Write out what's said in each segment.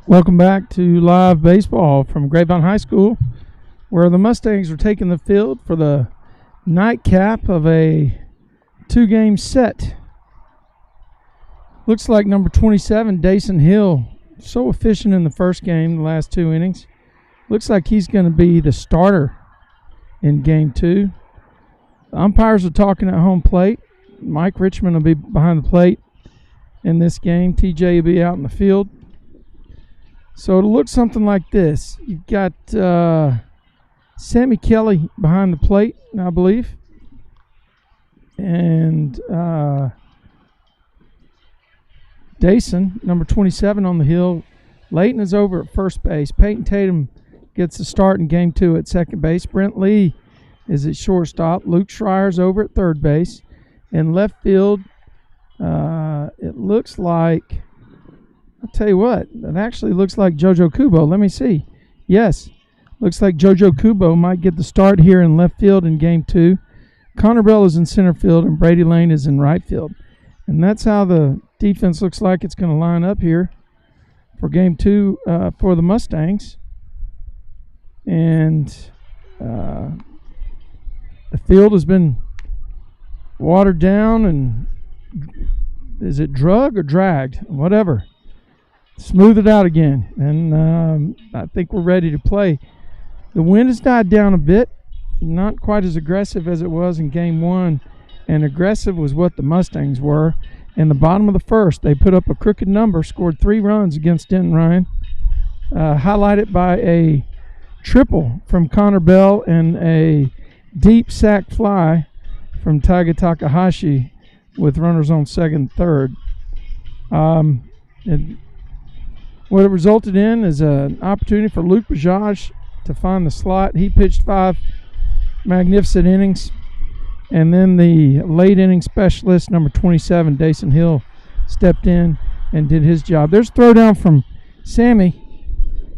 Welcome back to live baseball from Grapevine High School, where the Mustangs are taking the field for the nightcap of a two-game set. Looks like number 27, Denton Hill, so efficient in the first game, the last two innings. Looks like he's going to be the starter in game two. The umpires are talking at home plate. Mike Richmond will be behind the plate in this game. TJ will be out in the field. So it'll look something like this. You've got Sammy Kelly behind the plate, I believe. And Denton, number 27 on the hill. Layton is over at first base. Peyton Tatum gets the start in game two at second base. Brent Lee is at shortstop. Luke Schreier's over at third base. In left field, it looks like, I'll tell you what, it actually looks like JoJo Kubo. Let me see. Yes, looks like JoJo Kubo might get the start here in left field in game two. Connor Bell is in center field, and Brady Lane is in right field. And that's how the defense looks like it's going to line up here for game two for the Mustangs. And the field has been watered down, and is it drug or dragged? Whatever. Smooth it out again, and I think we're ready to play. The wind has died down a bit, not quite as aggressive as it was in game one, and aggressive was what the Mustangs were. In the bottom of the first, they put up a crooked number, scored 3 runs against Denton Ryan, highlighted by a triple from Connor Bell and a deep sac fly from Taiga Takahashi with runners on second and third. What it resulted in is an opportunity for Luke Bajaj to find the slot. He pitched 5 magnificent innings. And then the late inning specialist, number 27, Denton Hill, stepped in and did his job. There's a throwdown from Sammy.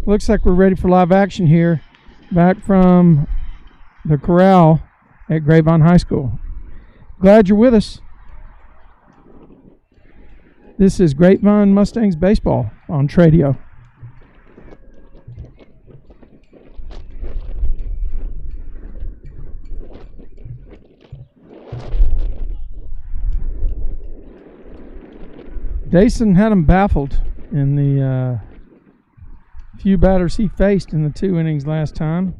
Looks like we're ready for live action here, back from the corral at Grapevine High School. Glad you're with us. This is Grapevine Mustangs baseball on Tradio. Denton had him baffled in the few batters he faced in the 2 innings last time.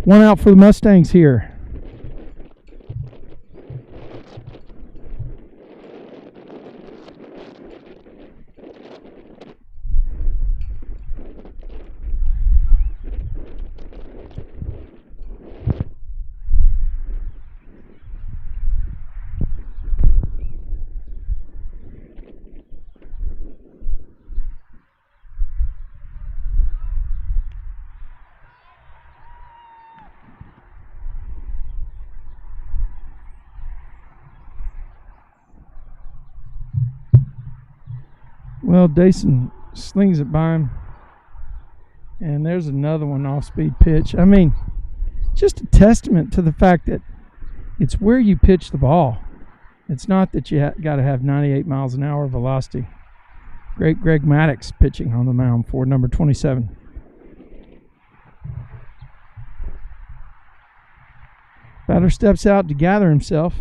One out for the Mustangs here. Well, Denton slings it by him. And there's another one off-speed pitch. I mean, just a testament to the fact that it's where you pitch the ball. It's not that you got to have 98 miles an hour velocity. Great Greg Maddox pitching on the mound for number 27. Batter steps out to gather himself.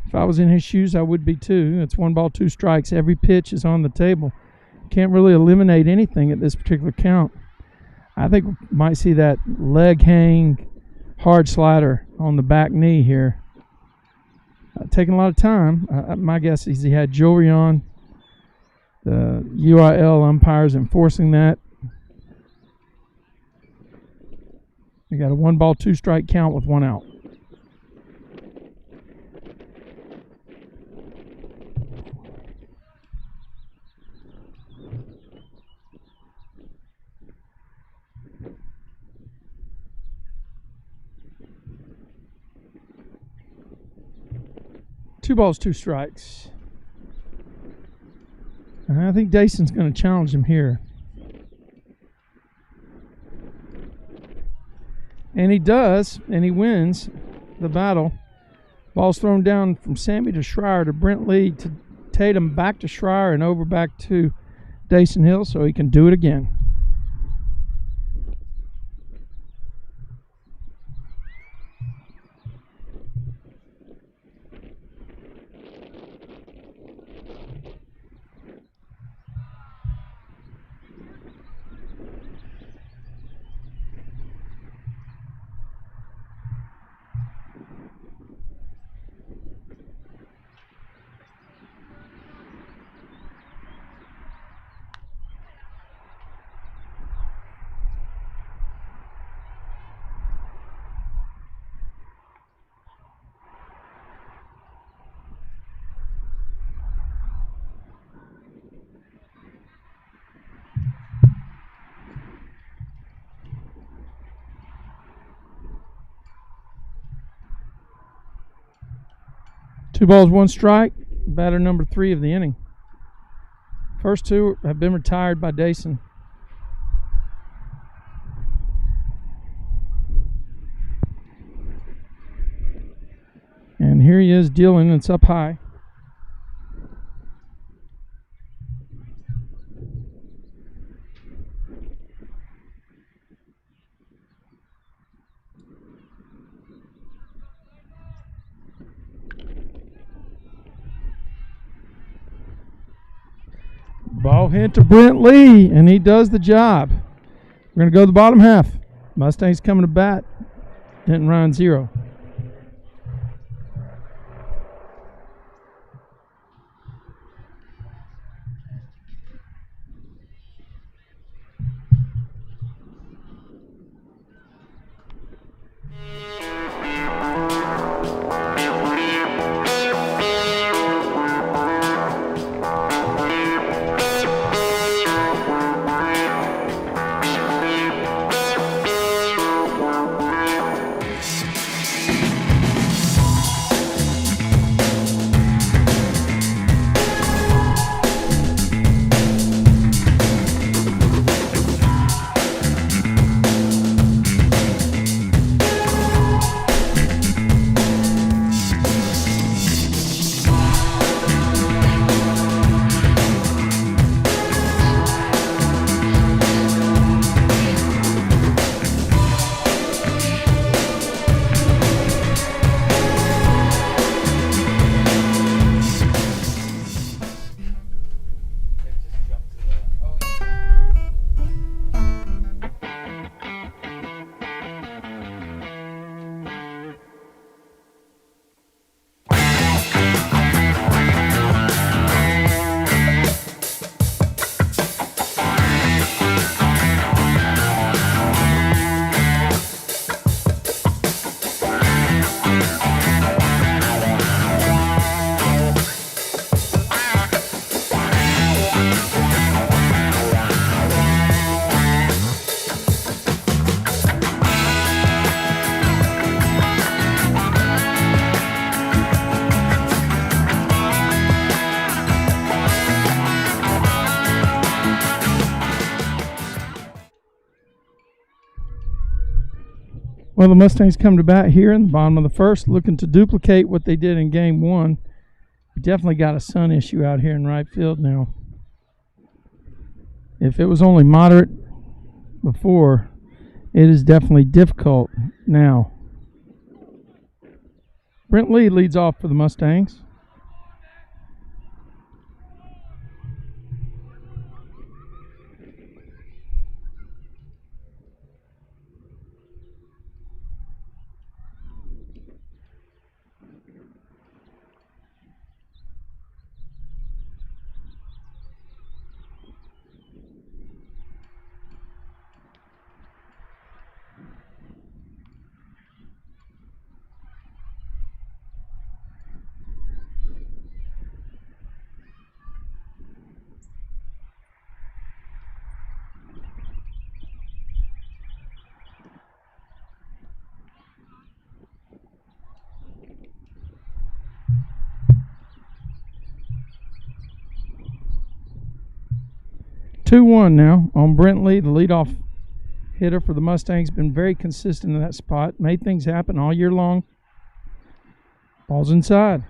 If I was in his shoes, I would be too. It's 1 ball, 2 strikes. Every pitch is on the table. Can't really eliminate anything at this particular count. I think we might see that leg hang hard slider on the back knee here. Taking a lot of time. My guess is he had jewelry on. The UIL umpires enforcing that. We got a 1 ball, 2 strike count with 1 out. 2 balls, 2 strikes. I think Dason's going to challenge him here. And he does, and he wins the battle. Ball's thrown down from Sammy to Schreier to Brent Lee to Tatum, back to Schreier and over back to Dason Hill so he can do it again. Two balls, 1 strike. Batter number 3 of the inning. First 2 have been retired by Dason. And here he is dealing. It's up high. Ball hit to Brent Lee, and he does the job. We're going to go to the bottom half. Mustangs coming to bat. Denton Ryan 0. Well, the Mustangs come to bat here in the bottom of the first, looking to duplicate what they did in game 1. We definitely got a sun issue out here in right field now. If it was only moderate before, it is definitely difficult now. Brent Lee leads off for the Mustangs. 2-1 now on Brent Lee, the leadoff hitter for the Mustangs. Been very consistent in that spot. Made things happen all year long. Ball's inside.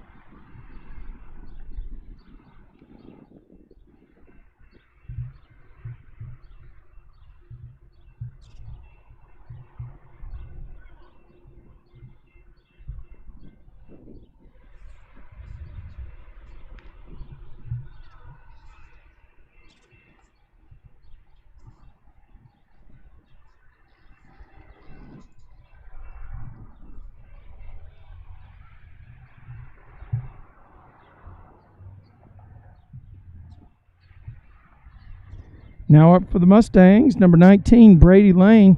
Now up for the Mustangs, number 19, Brady Lane.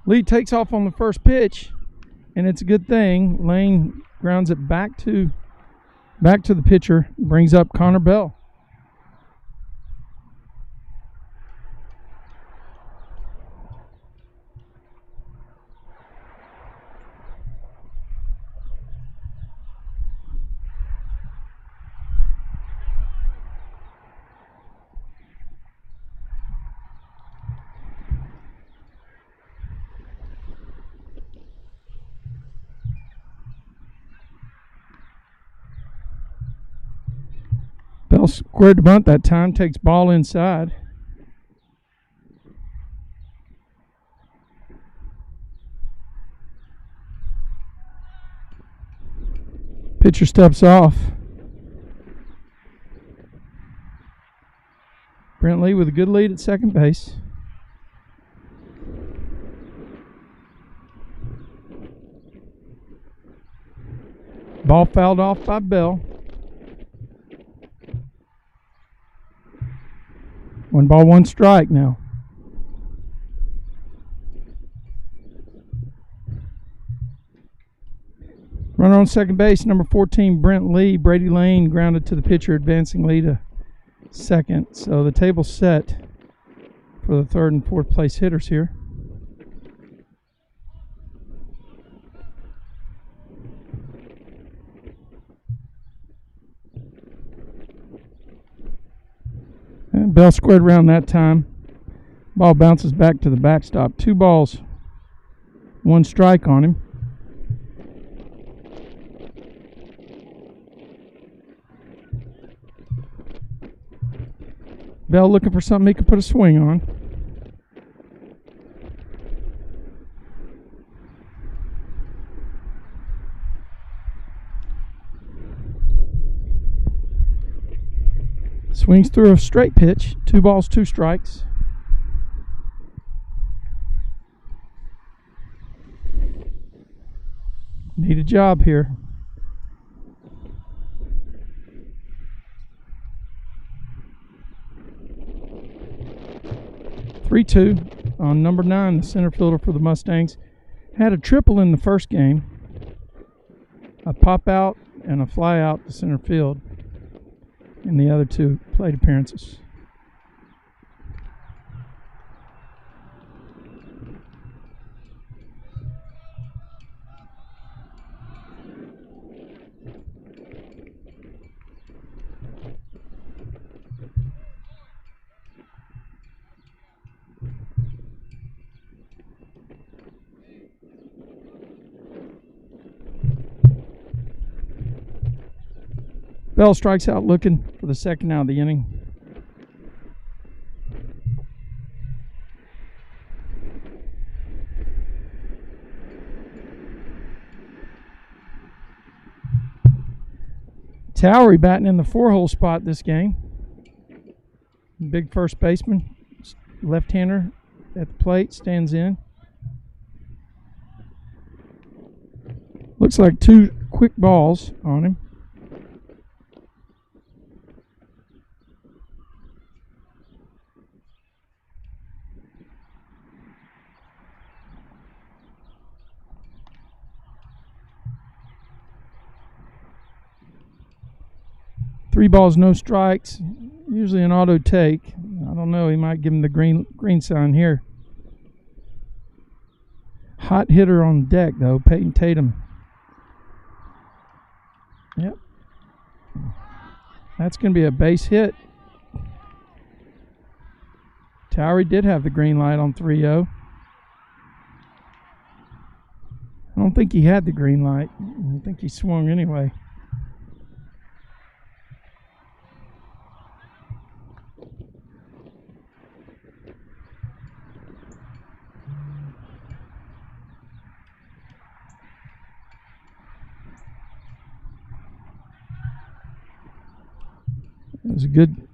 Lee takes off on the first pitch, and it's a good thing. Lane grounds it back to the pitcher, brings up Connor Bell. Bell squared the bunt that time, takes ball inside. Pitcher steps off. Brent Lee with a good lead at second base. Ball fouled off by Bell. 1-1 strike now. Runner on second base, number 14, Brent Lee. Brady Lane grounded to the pitcher, advancing Lee to second. So the table's set for the third and fourth place hitters here. And Bell squared around that time. Ball bounces back to the backstop. 2 balls, 1 strike on him. Bell looking for something he can put a swing on. Swings through a straight pitch. 2 balls, 2 strikes. Need a job here. (3-2) on number 9, the center fielder for the Mustangs. Had a triple in the first game. A pop out and a fly out to center field in the other 2 plate appearances. Bell strikes out looking for the second out of the inning. Towery batting in the 4-hole spot this game. Big first baseman, left-hander at the plate, stands in. Looks like 2 quick balls on him. 3 balls, no strikes. Usually an auto take. I don't know. He might give him the green sign here. Hot hitter on deck, though. Peyton Tatum. Yep. That's going to be a base hit. Towery did have the green light on 3-0. I don't think he had the green light. I think he swung anyway.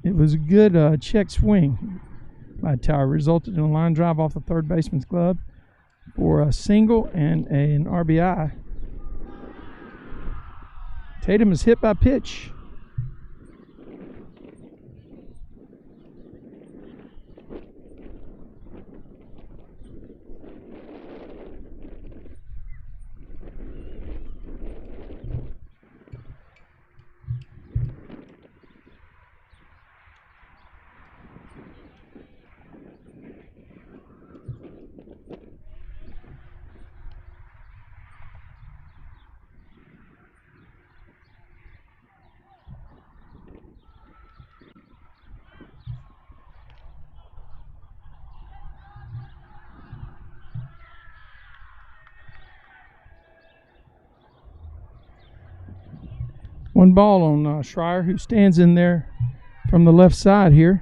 It was a good check swing by Tower. Resulted in a line drive off the third baseman's glove for a single and an RBI. Tatum is hit by pitch. One ball on Schreier, who stands in there from the left side here.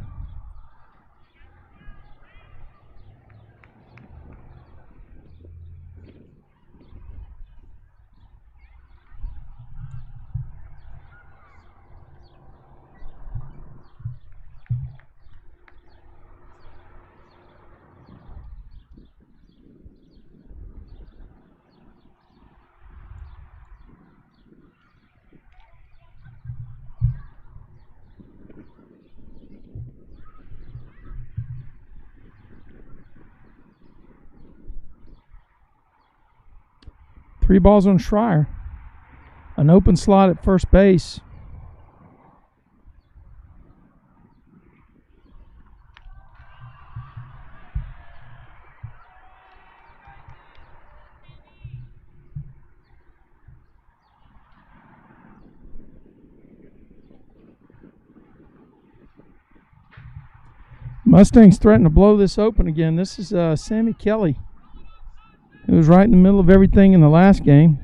Three balls on Schreier. An open slot at first base. Mustangs threaten to blow this open again. This is Sammy Kelly. It was right in the middle of everything in the last game.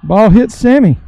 Ball hits Sammy.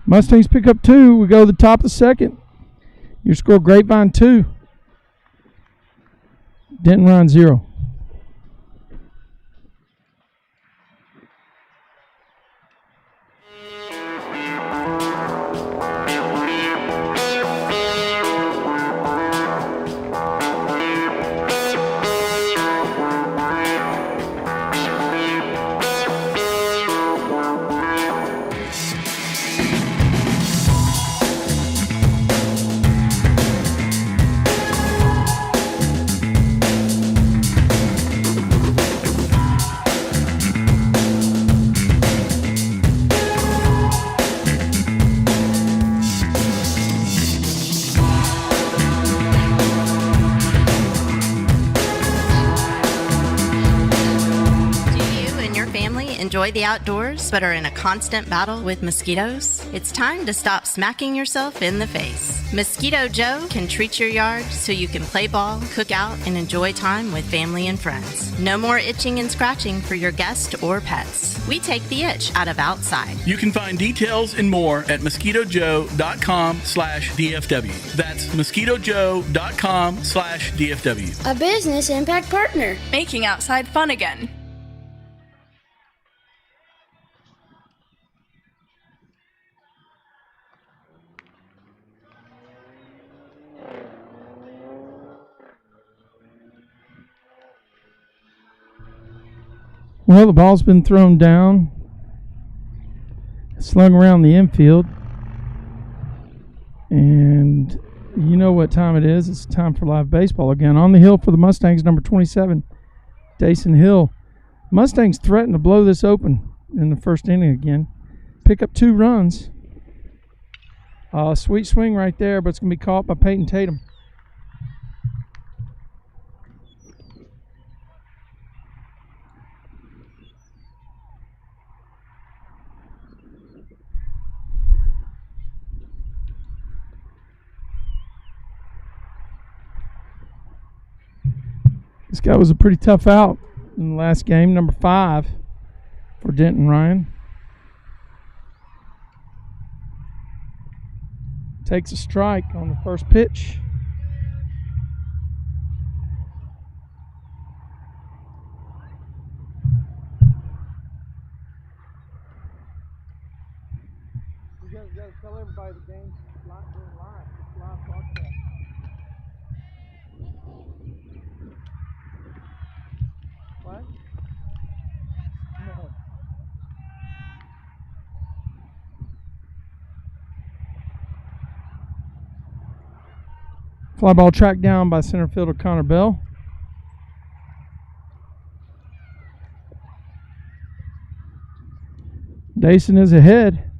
Mustangs pick up 2. We go to the top of the second. Your score, Grapevine 2. Denton Ryan 0. enjoy the outdoors but are in a constant battle with mosquitoes? It's time to stop smacking yourself in the face. Mosquito Joe can treat your yard so you can play ball, cook out, and enjoy time with family and friends. No more itching and scratching for your guests or pets. We take the itch out of outside. You can find details and more at mosquitojoe.com/DFW. That's mosquitojoe.com/DFW. A business impact partner. Making outside fun again. Well, the ball's been thrown down, slung around the infield, and you know what time it is. It's time for live baseball again. On the hill for the Mustangs, number 27, Denton Hill. Mustangs threatened to blow this open in the first inning again. Pick up 2 runs. Sweet swing right there, but it's going to be caught by Peyton Tatum. This guy was a pretty tough out in the last game, number 5 for Denton Ryan. Takes a strike on the first pitch. You gotta tell everybody the game's live broadcast. What? No. Fly ball tracked down by center fielder Connor Bell. Denton is ahead.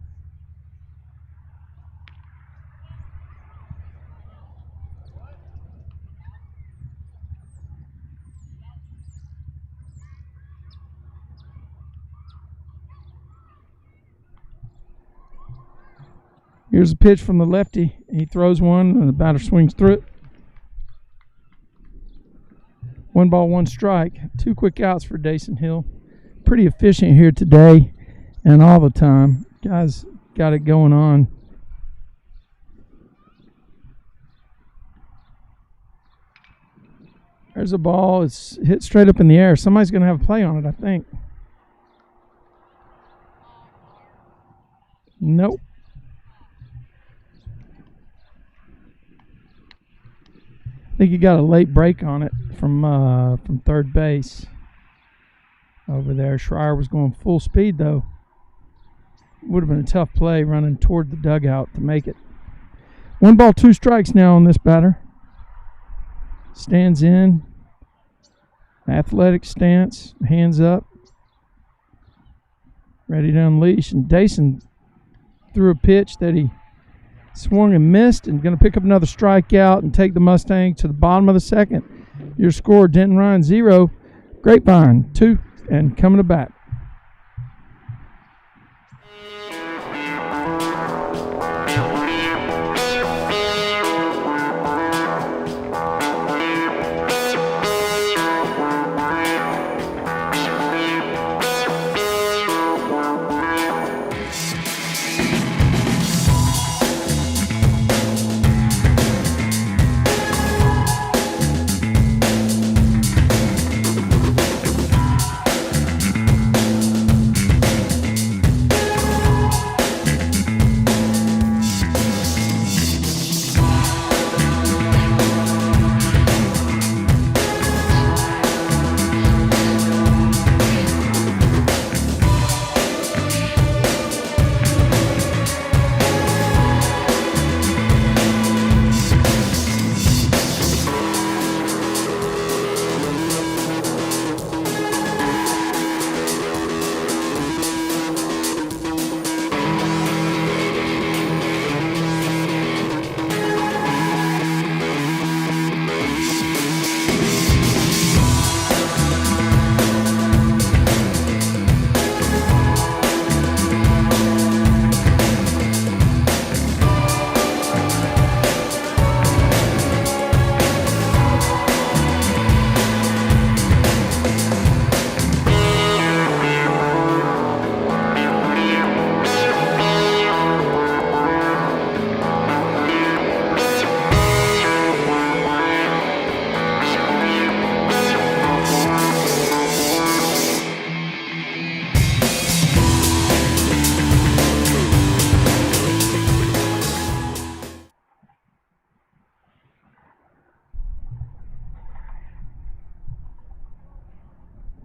Here's a pitch from the lefty. He throws one, and the batter swings through it. 1 ball, 1 strike. 2 quick outs for Denton Hill. Pretty efficient here today and all the time. Guys got it going on. There's a ball. It's hit straight up in the air. Somebody's going to have a play on it, I think. Nope. I think he got a late break on it from third base over there. Schreier was going full speed, though. Would have been a tough play running toward the dugout to make it. 1 ball, 2 strikes now on this batter. Stands in. Athletic stance. Hands up. Ready to unleash. And Denton threw a pitch that he swung and missed, and going to pick up another strikeout and take the Mustang to the bottom of the second. Your score, Denton Ryan 0, Grapevine 2, and coming to bat.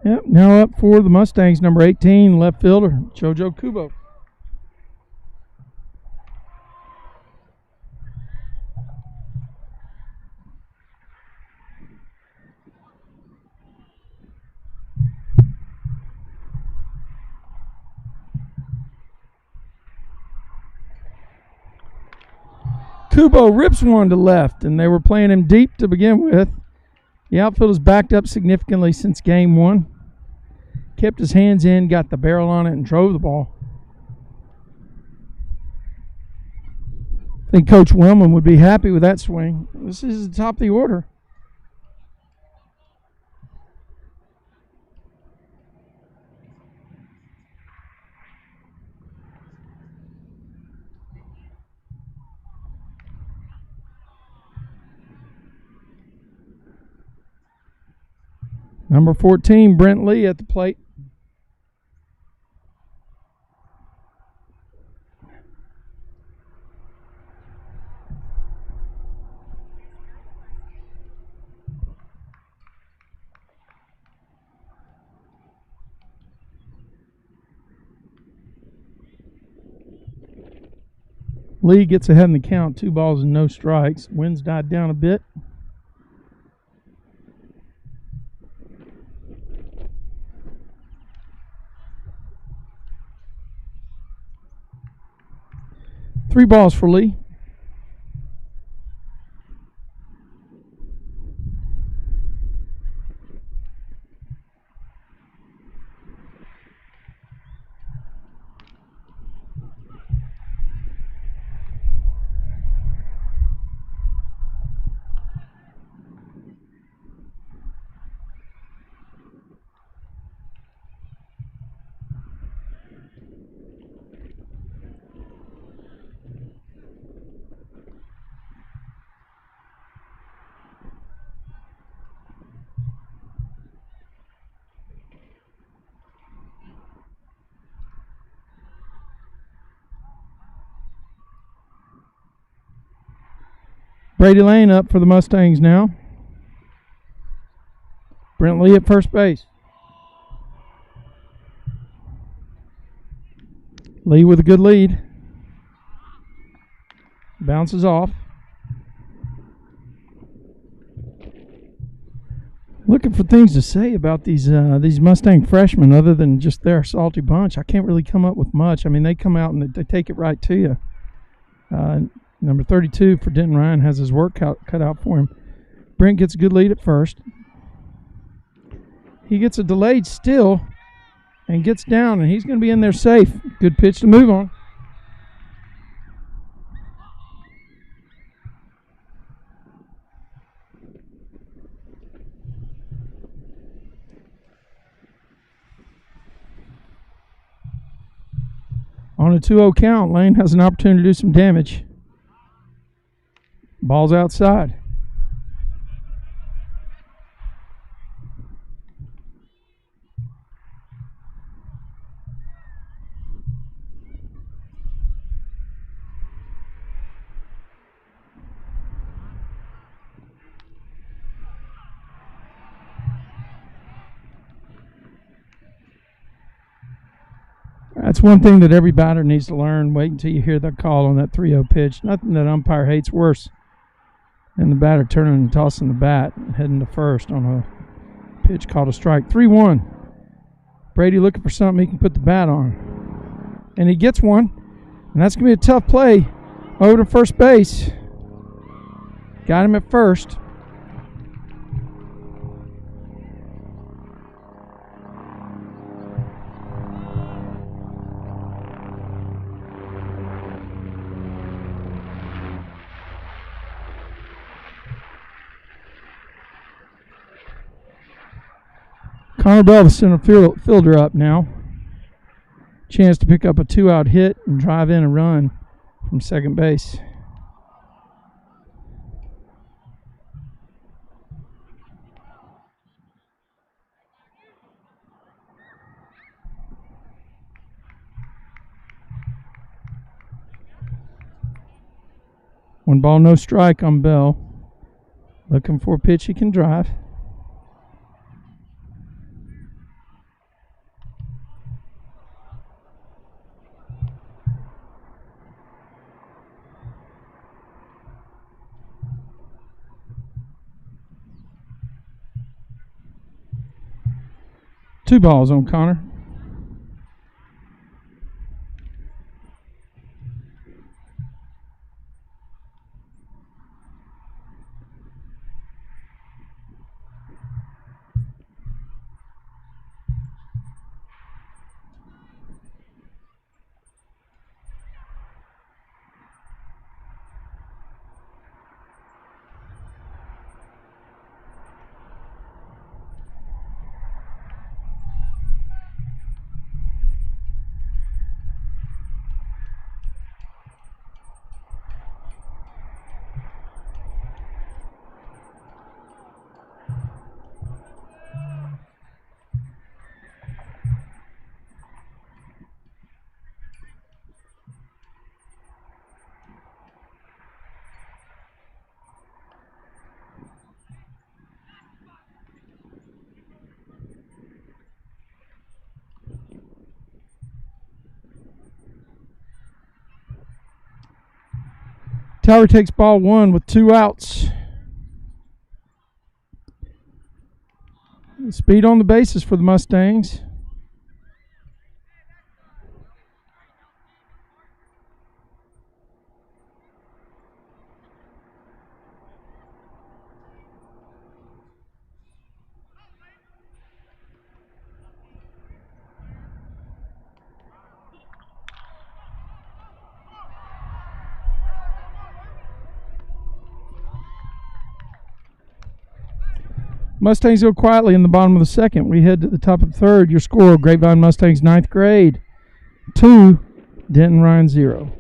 Yep, now up for the Mustangs, number 18, left fielder, Jojo Kubo. Kubo rips one to left, and they were playing him deep to begin with. The outfield has backed up significantly since game one. Kept his hands in, got the barrel on it, and drove the ball. I think Coach Wellman would be happy with that swing. This is the top of the order. Number 14, Brent Lee at the plate. Lee gets ahead in the count, 2 balls and no strikes. Wind's died down a bit. Three balls for Lee. Brady Lane up for the Mustangs now. Brent Lee at first base. Lee with a good lead. Bounces off. Looking for things to say about these Mustang freshmen other than just their salty bunch. I can't really come up with much. I mean, they come out and they take it right to you. Number 32 for Denton Ryan has his work cut out for him. Brent gets a good lead at first. He gets a delayed steal and gets down, and he's going to be in there safe. Good pitch to move on. On a 2-0 count, Lane has an opportunity to do some damage. Ball's outside. That's one thing that every batter needs to learn. Wait until you hear the call on that 3-0 pitch. Nothing that umpire hates worse than the batter turning and tossing the bat and heading to first on a pitch called a strike. 3-1. Brady looking for something he can put the bat on. And he gets one. And that's going to be a tough play over to first base. Got him at first. Connor Bell, the center fielder, up now. Chance to pick up a 2-out hit and drive in a run from second base. One ball, no strike on Bell. Looking for a pitch he can drive. 2 balls on Connor. Tower takes ball 1 with 2 outs. Speed on the bases for the Mustangs. Mustangs go quietly in the bottom of the second. We head to the top of the third. Your score, Grapevine Mustangs 9th grade, 2, Denton Ryan 0.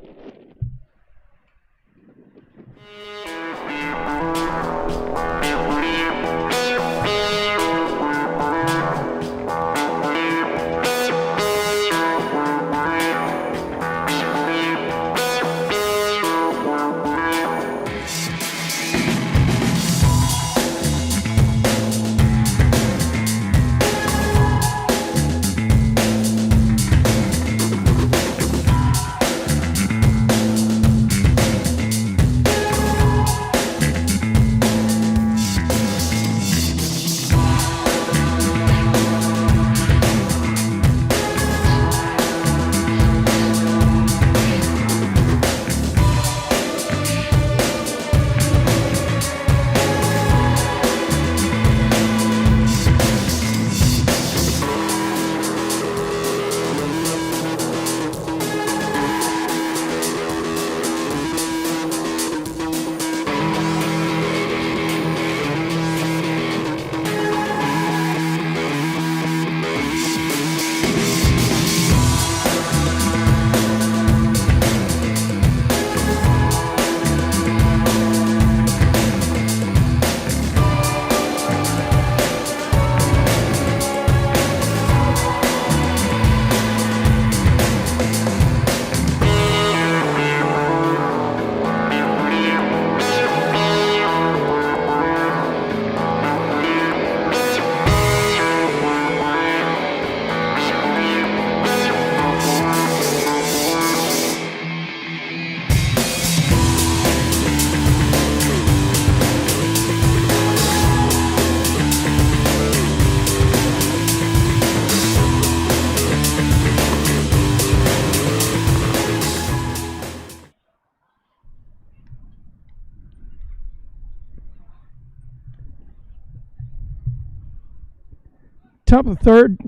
Top of the third,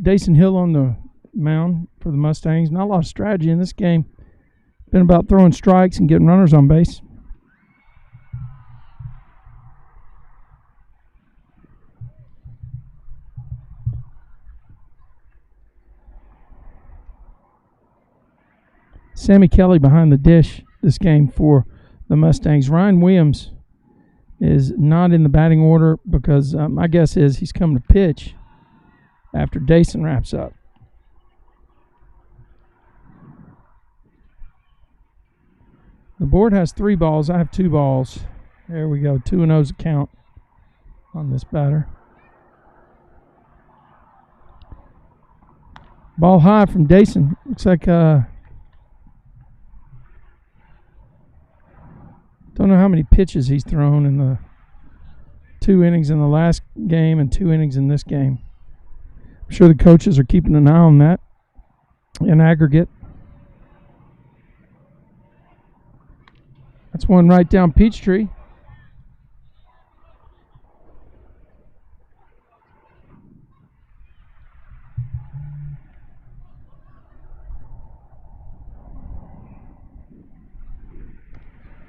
Dason Hill on the mound for the Mustangs. Not a lot of strategy in this game. Been about throwing strikes and getting runners on base. Sammy Kelly behind the dish this game for the Mustangs. Ryan Williams is not in the batting order because my guess is he's coming to pitch after Dason wraps up. The board has 3 balls. I have 2 balls. There we go. 2-0's a count on this batter. Ball high from Dason. Looks like don't know how many pitches he's thrown in the 2 innings in the last game and 2 innings in this game. I'm sure the coaches are keeping an eye on that in aggregate. That's one right down Peachtree.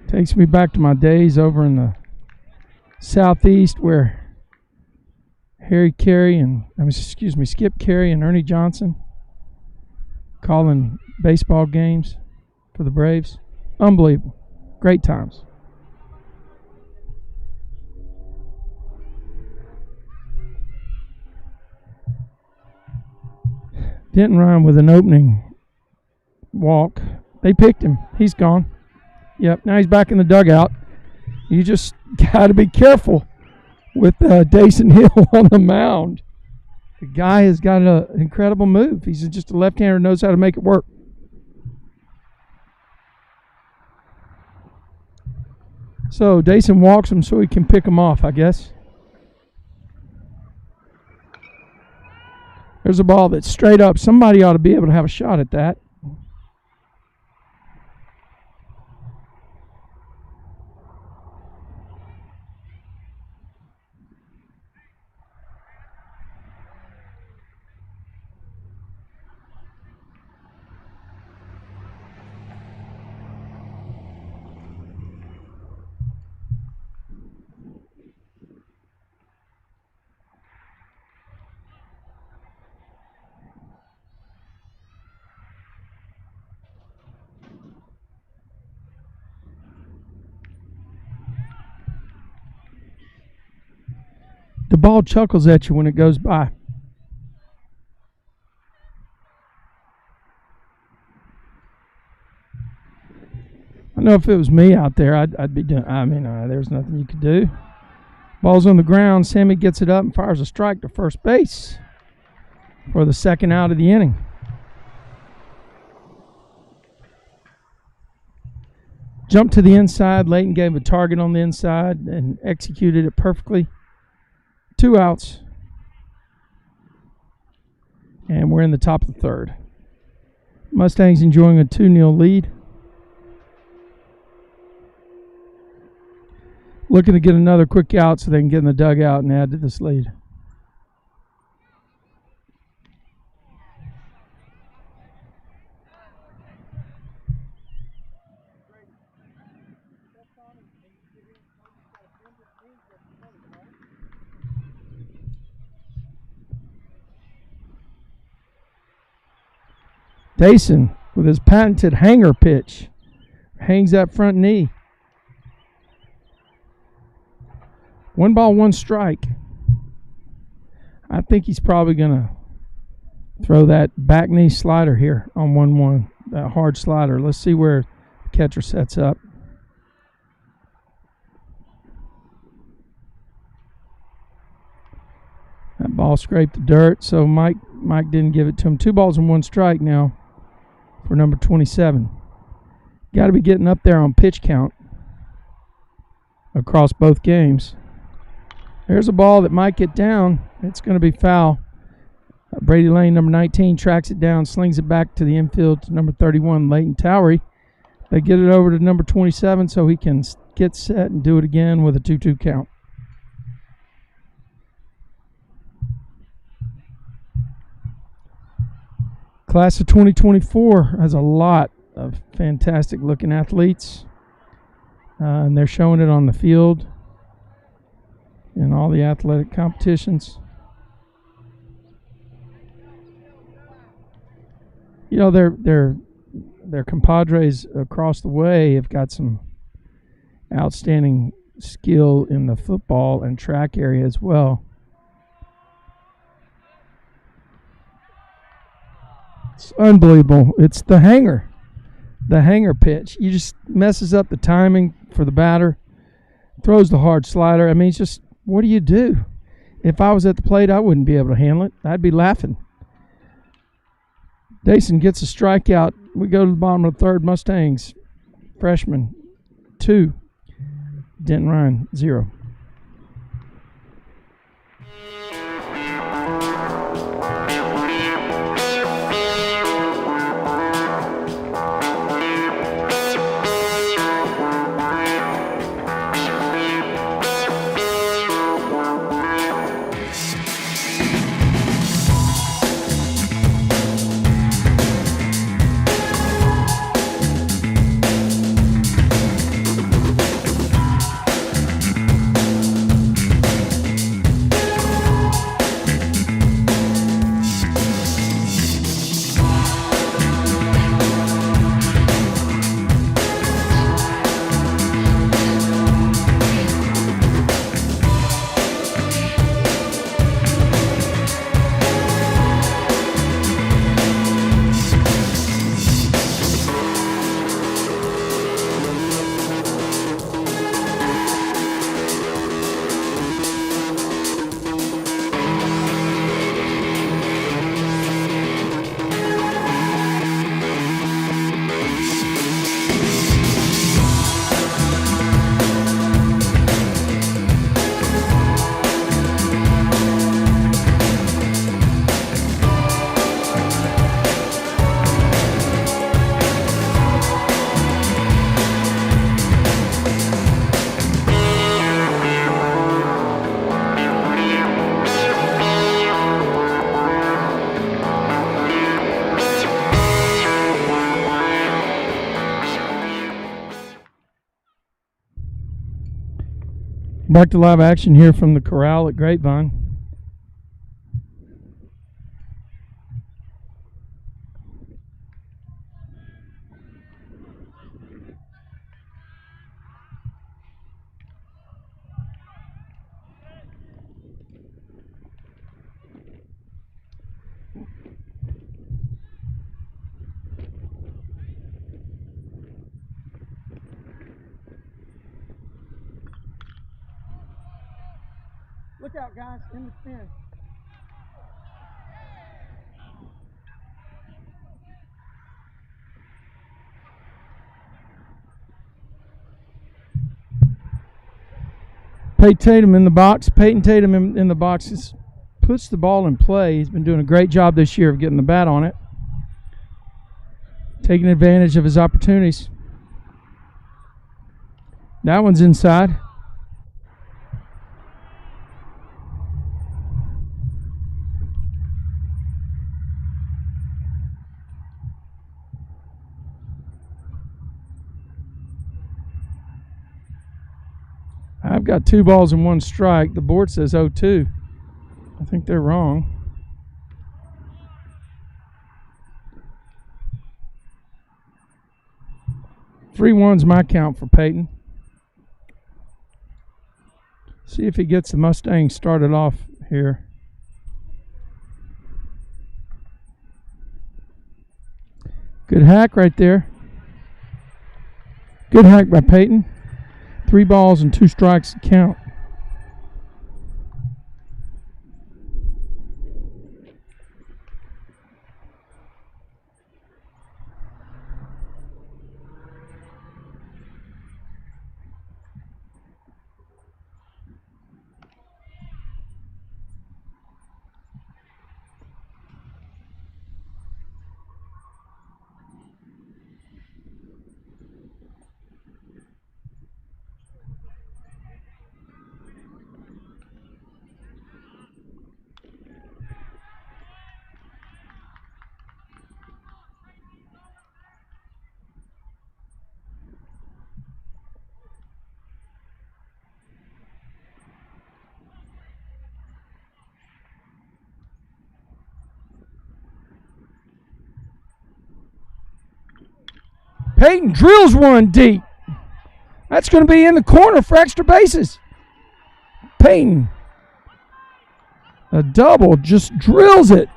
Takes me back to my days over in the southeast where Skip Carey and Ernie Johnson calling baseball games for the Braves. Unbelievable. Great times. Denton Ryan with an opening walk. They picked him. He's gone. Yep, now he's back in the dugout. You just got to be careful with Dason Hill on the mound. The guy has got an incredible move. He's just a left-hander who knows how to make it work. So Dason walks him so he can pick him off, I guess. There's a ball that's straight up. Somebody ought to be able to have a shot at that. The ball chuckles at you when it goes by. I know if it was me out there, I'd be doing. There's nothing you could do. Ball's on the ground. Sammy gets it up and fires a strike to first base for the second out of the inning. Jumped to the inside. Layton gave a target on the inside and executed it perfectly. 2 outs. And we're in the top of the third. Mustangs enjoying a 2-0 lead. Looking to get another quick out so they can get in the dugout and add to this lead. Dason with his patented hanger pitch. Hangs that front knee. 1 ball, 1 strike. I think he's probably going to throw that back knee slider here on 1-1. That hard slider. Let's see where the catcher sets up. That ball scraped the dirt, so Mike didn't give it to him. 2 balls and 1 strike now for number 27. Got to be getting up there on pitch count across both games. There's a ball that might get down. It's going to be foul. Brady Lane, number 19, tracks it down, slings it back to the infield to number 31, Layton Towery. They get it over to number 27 so he can get set and do it again with a 2-2 count. Class of 2024 has a lot of fantastic looking athletes, and they're showing it on the field in all the athletic competitions. You know, their compadres across the way have got some outstanding skill in the football and track area as well. It's unbelievable. It's the hanger pitch. You just messes up the timing for the batter. Throws the hard slider. I mean, it's just, what do you do? If I was at the plate, I wouldn't be able to handle it. I'd be laughing. Dason gets a strikeout. We go to the bottom of the third. Mustangs, freshman, 2. Denton Ryan, 0. Back to live action here from the corral at Grapevine. Look out, guys, in the pen. Peyton Tatum in the box. Peyton Tatum in the box puts the ball in play. He's been doing a great job this year of getting the bat on it, taking advantage of his opportunities. That one's inside. I've got 2 balls and 1 strike. The board says 0-2. I think they're wrong. Three one's my count for Peyton. See if he gets the Mustangs started off here. Good hack right there. Good hack by Peyton. 3 balls and 2 strikes to count. Peyton drills one deep. That's going to be in the corner for extra bases. Peyton, a double, just drills it.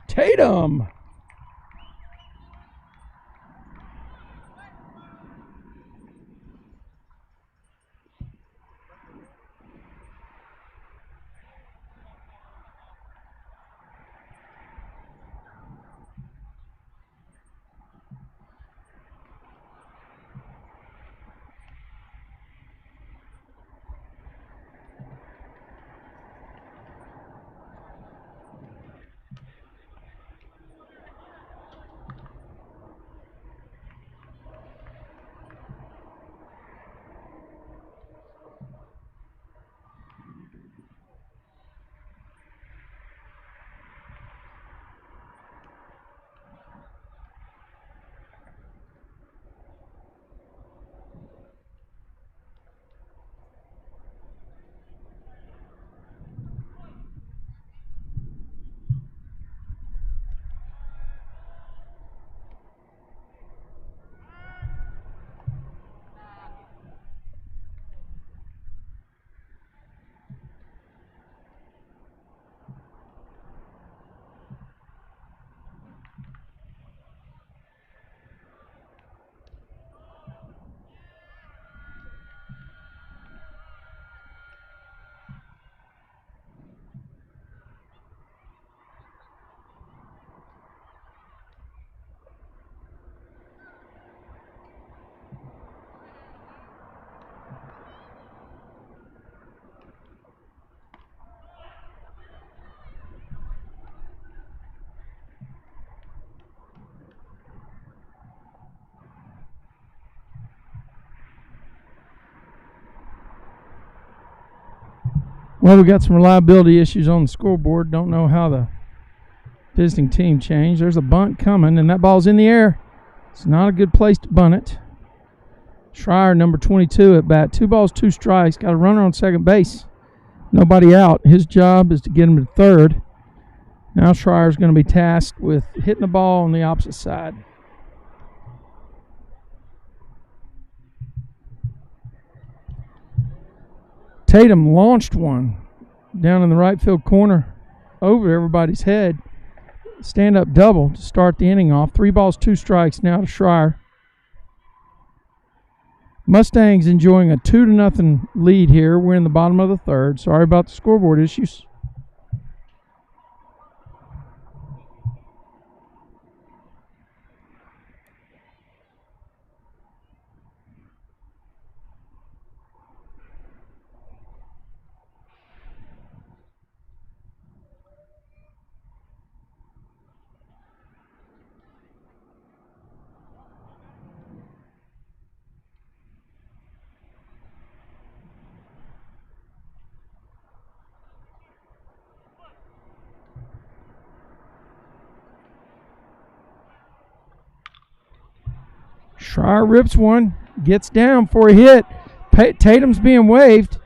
Tatum. Well, we got some reliability issues on the scoreboard. Don't know how the visiting team changed. There's a bunt coming, and that ball's in the air. It's not a good place to bunt it. Schreier, number 22 at bat. 2 balls, 2 strikes. Got a runner on second base. Nobody out. His job is to get him to third. Now Schreier's going to be tasked with hitting the ball on the opposite side. Tatum launched one down in the right field corner over everybody's head. Stand-up double to start the inning off. 3 balls, 2 strikes now to Schreier. Mustangs enjoying a 2-0 lead here. We're in the bottom of the third. Sorry about the scoreboard issues. Schreier rips one, gets down for a hit. Tatum's being waved.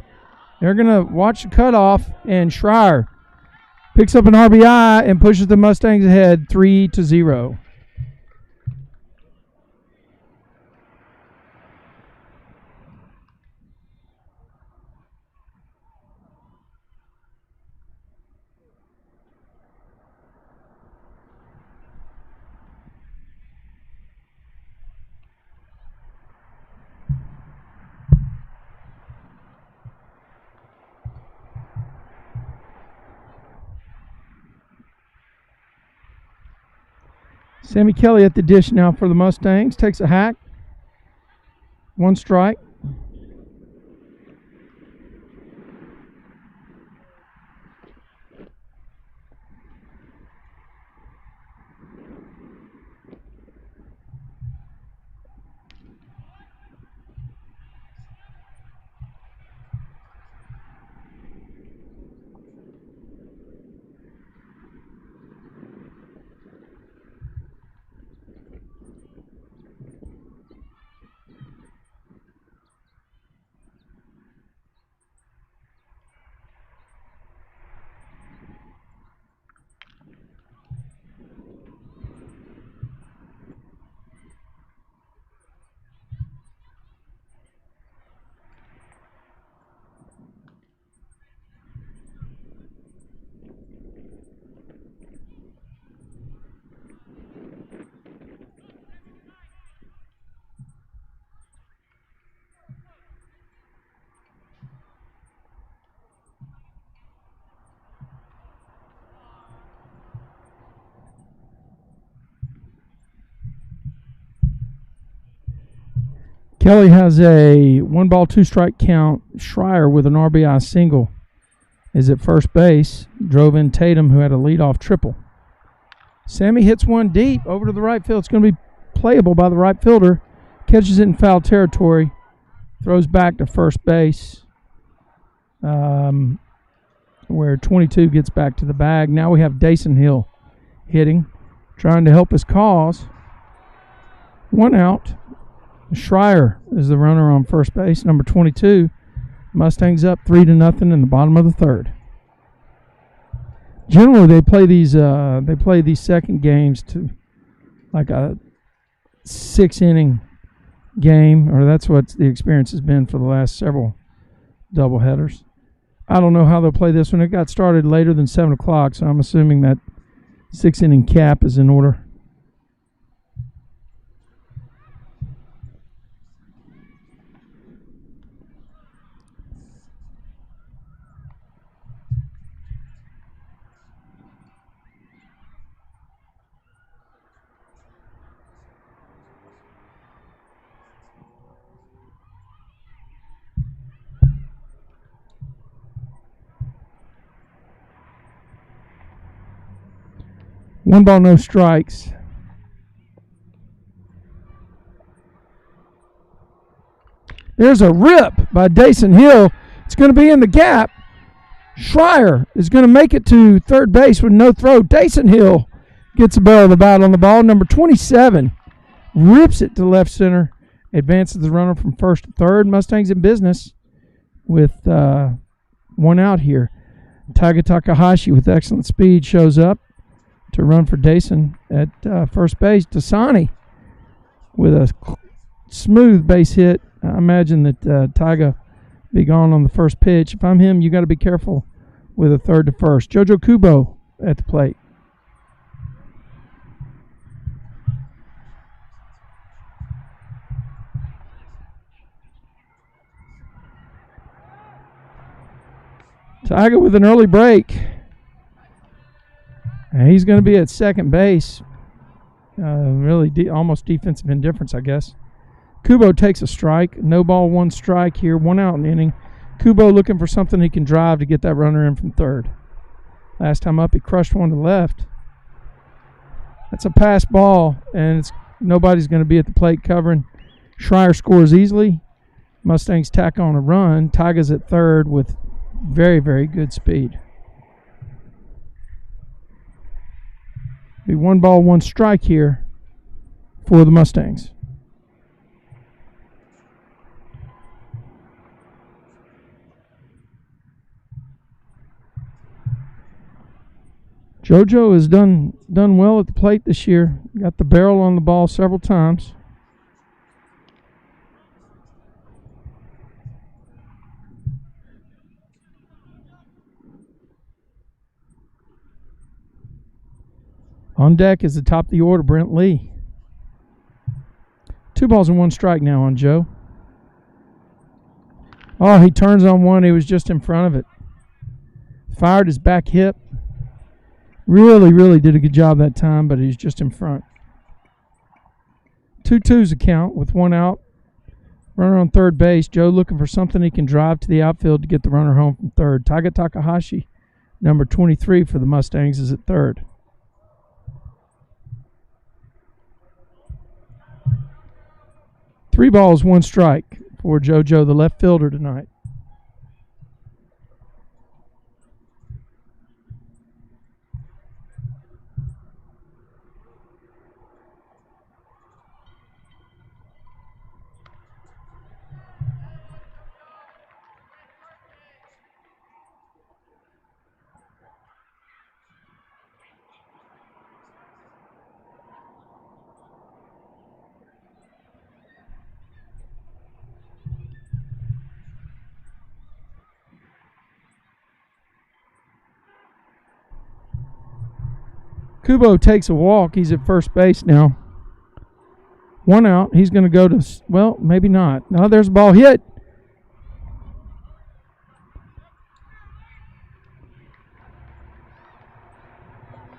They're going to watch the cutoff, and Schreier picks up an RBI and pushes the Mustangs ahead 3-0. Sammy Kelly at the dish now for the Mustangs. Takes a hack. 1 strike. Kelly has a 1 ball, 2 strike count. Schreier with an RBI single is at first base. Drove in Tatum, who had a leadoff triple. Sammy hits one deep over to the right field. It's going to be playable by the right fielder. Catches it in foul territory. Throws back to first base, where 22 gets back to the bag. Now we have Dason Hill hitting, trying to help his cause. 1 out. Schreier is the runner on first base, number 22. Mustangs up 3-0 in the bottom of the third. Generally, they play these second games to like a 6-inning game, or that's what the experience has been for the last several doubleheaders. I don't know how they'll play this one. It got started later than 7 o'clock, so I'm assuming that 6-inning cap is in order. One ball, no strikes. There's a rip by Dason Hill. It's going to be in the gap. Schreier is going to make it to third base with no throw. Dason Hill gets a barrel of the bat on the ball. Number 27 rips it to left center, advances the runner from first to third. Mustangs in business with one out here. Taiga Takahashi with excellent speed shows up to run for Denton at first base. Dasani with a smooth base hit. I imagine that Taiga be gone on the first pitch. If I'm him, you got to be careful with a third to first. Jojo Kubo at the plate. Taiga with an early break. And he's going to be at second base. Really almost defensive indifference, I guess. Kubo takes a strike. No ball, one strike here. One out in the inning. Kubo looking for something he can drive to get that runner in from third. Last time up, he crushed one to left. That's a pass ball, and nobody's going to be at the plate covering. Schreier scores easily. Mustangs tack on a run. Taiga's at third with very, very good speed. Be one ball, one strike here for the Mustangs. JoJo has done well at the plate this year. Got the barrel on the ball several times. On deck is the top of the order, Brent Lee. 2 balls and 1 strike now on Joe. Oh, he turns on one. He was just in front of it. Fired his back hip. Really, really did a good job that time, but he's just in front. 2-2's a count with 1 out. Runner on third base. Joe looking for something he can drive to the outfield to get the runner home from third. Taiga Takahashi, number 23 for the Mustangs, is at third. Three balls, 1 strike for JoJo, the left fielder tonight. Kubo takes a walk. He's at first base now. 1 out. He's going to go to, well, maybe not. No, there's a ball hit.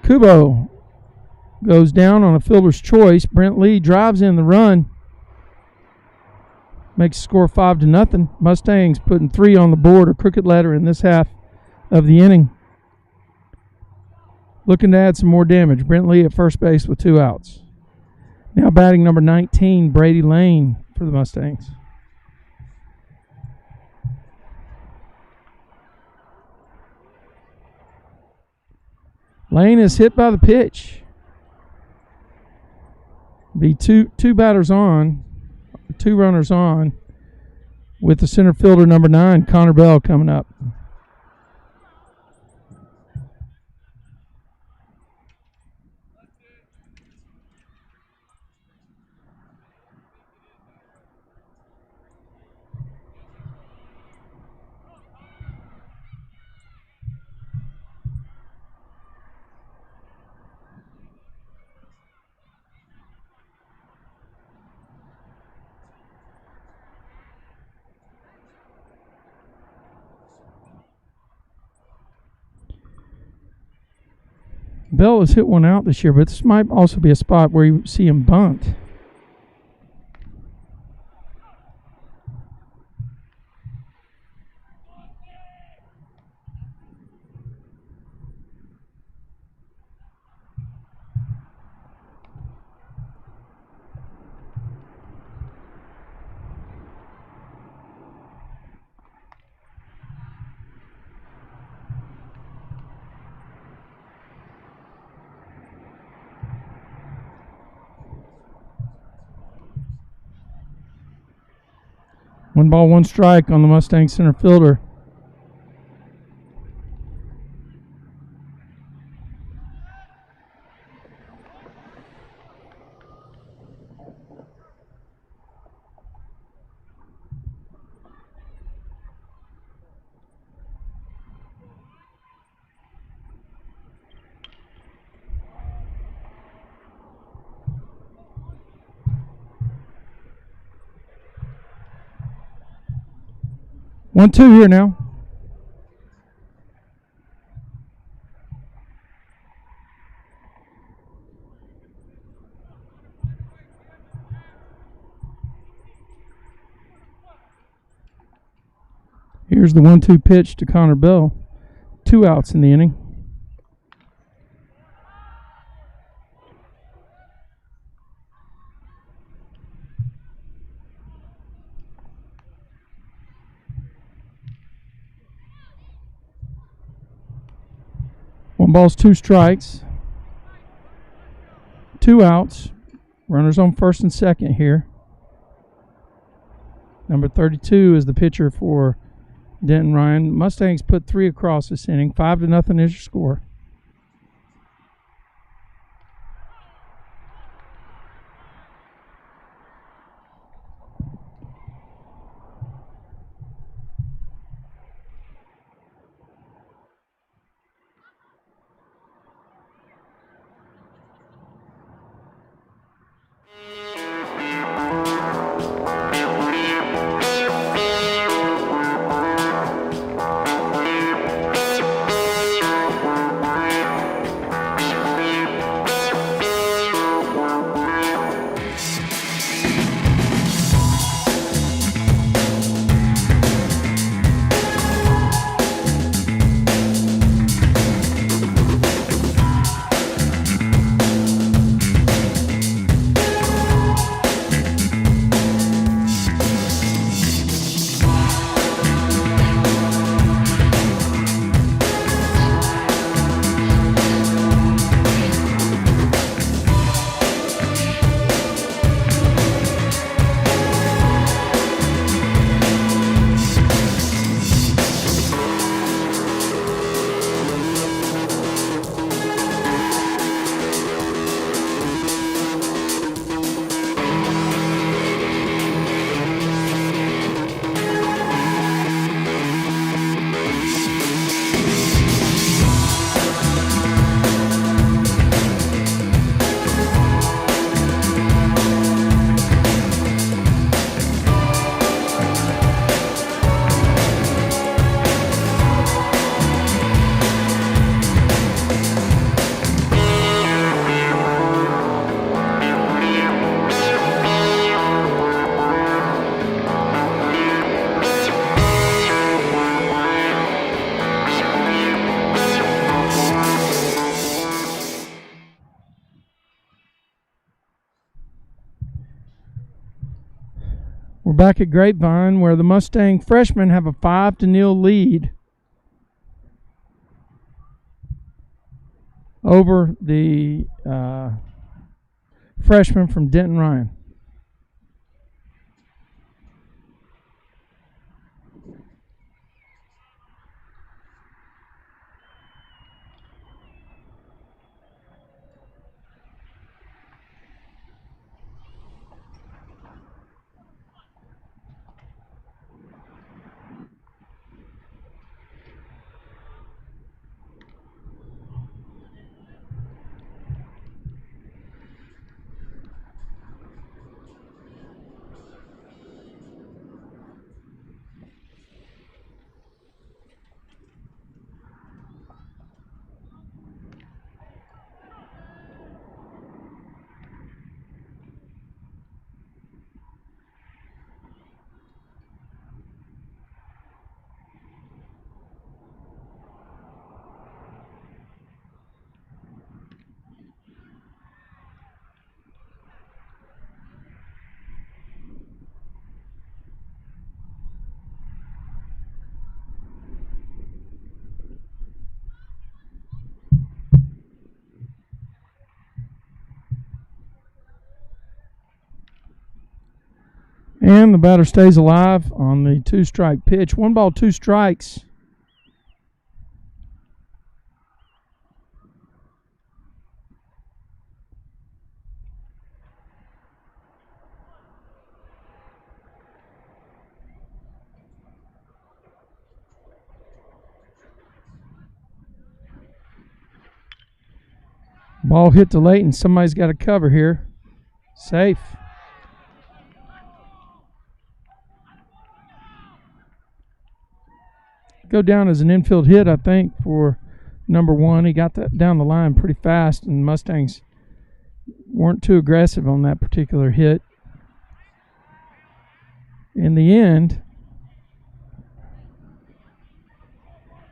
Kubo goes down on a fielder's choice. Brent Lee drives in the run. Makes the score 5-0. Mustangs putting 3 on the board, a crooked letter in this half of the inning. Looking to add some more damage. Brent Lee at first base with 2 outs. Now batting number 19, Brady Lane for the Mustangs. Lane is hit by the pitch. Be two batters on, 2 runners on, with the center fielder number 9, Connor Bell, coming up. Bell has hit 1 out this year, but this might also be a spot where you see him bunt. 1 ball, 1 strike on the Mustang center fielder. One, two here now. Here's the 1-2 pitch to Connor Bell. 2 outs in the inning. One balls, 2 strikes. 2 outs. Runners on first and second here. Number 32 is the pitcher for Denton Ryan. Mustangs put 3 across this inning. 5-0 is your score. We're back at Grapevine where the Mustang freshmen have a 5-0 lead over the freshman from Denton Ryan. And the batter stays alive on the 2-strike pitch. 1 ball, 2 strikes. Ball hit to late, and somebody's got to cover here. Safe. Go down as an infield hit, I think, for number 1. He got that down the line pretty fast, and Mustangs weren't too aggressive on that particular hit. In the end,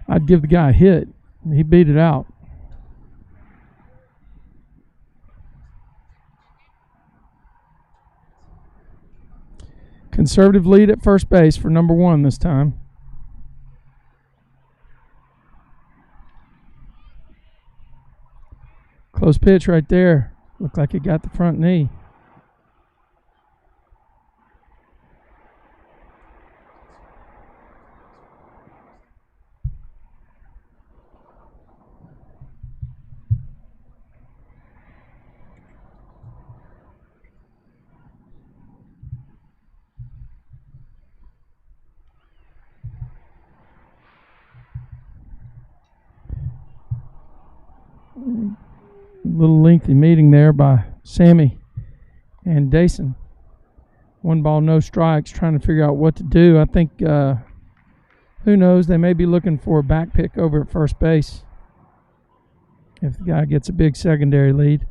I'd give the guy a hit. He beat it out. Conservative lead at first base for number 1 this time. Close pitch right there. Looked like it got the front knee. Little lengthy meeting there by Sammy and Denton. 1 ball, no strikes, trying to figure out what to do. I think, who knows, they may be looking for a back pick over at first base if the guy gets a big secondary lead.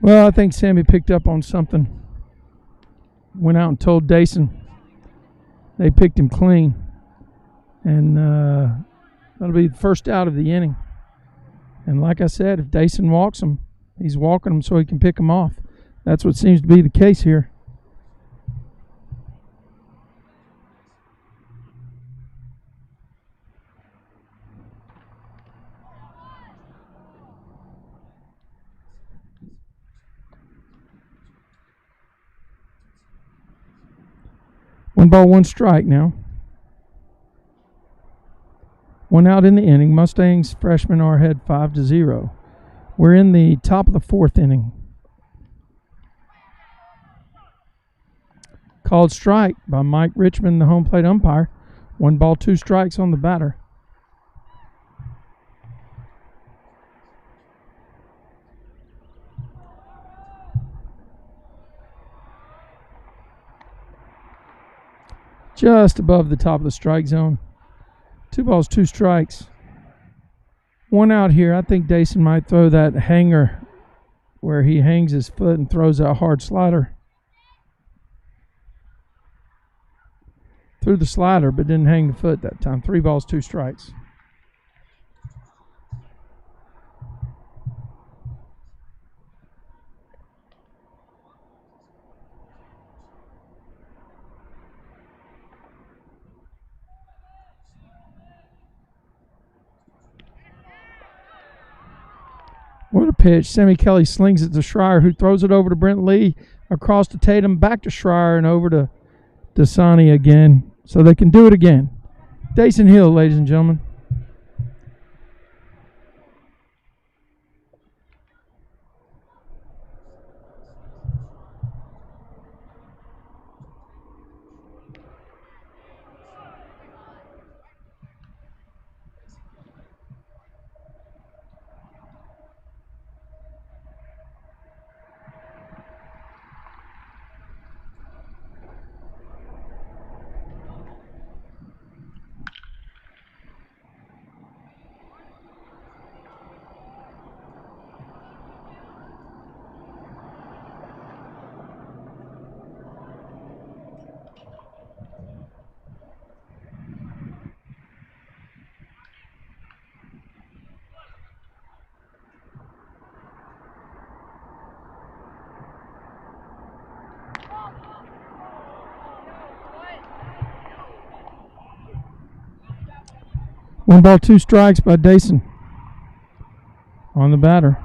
Well, I think Sammy picked up on something. Went out and told Denton. They picked him clean. And that'll be the first out of the inning. And like I said, if Denton walks him, he's walking him so he can pick him off. That's what seems to be the case here. One ball, 1 strike now. 1 out in the inning. Mustangs freshmen are ahead 5-0. We're in the top of the 4th inning. Called strike by Mike Richmond, the home plate umpire. 1 ball, 2 strikes on the batter. Just above the top of the strike zone. 2 balls, 2 strikes. 1 out here. I think Denton might throw that hanger where he hangs his foot and throws that hard slider. Threw the slider but didn't hang the foot that time. 3 balls, 2 strikes. What a pitch. Sammy Kelly slings it to Schreier, who throws it over to Brent Lee, across to Tatum, back to Schreier, and over to Dasani again. So they can do it again. Denton Hill, ladies and gentlemen. One ball, two strikes by Denton on the batter.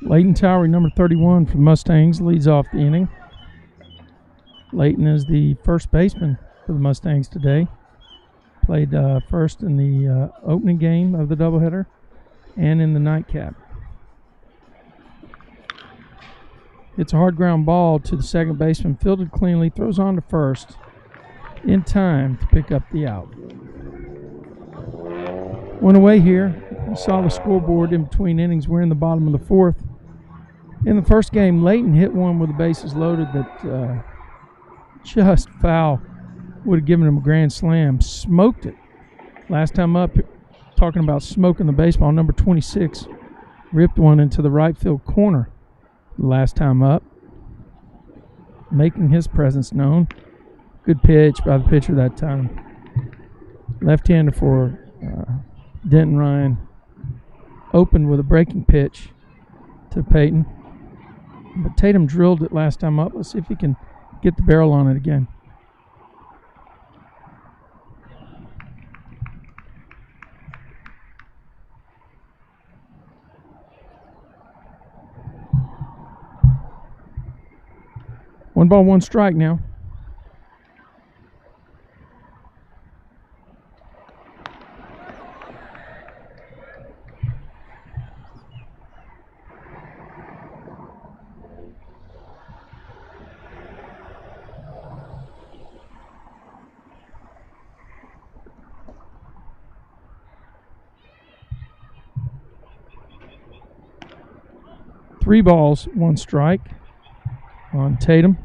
Leighton Towery, number 31 for the Mustangs, leads off the inning. Leighton is the first baseman for the Mustangs today. Played first in the opening game of the doubleheader and in the nightcap. It's a hard ground ball to the second baseman, fielded cleanly, throws on to first in time to pick up the out. One away here. You saw the scoreboard in between innings. We're in the bottom of the fourth. In the first game, Leighton hit one with the bases loaded that just foul. Would have given him a grand slam. Smoked it. Last time up, talking about smoking the baseball, number 26 ripped one into the right field corner last time up, making his presence known. Good pitch by the pitcher that time. Left-hander for Denton Ryan. Opened with a breaking pitch to Peyton. But Tatum drilled it last time up. Let's see if he can get the barrel on it again. One ball, one strike now. Three balls, one strike on Tatum.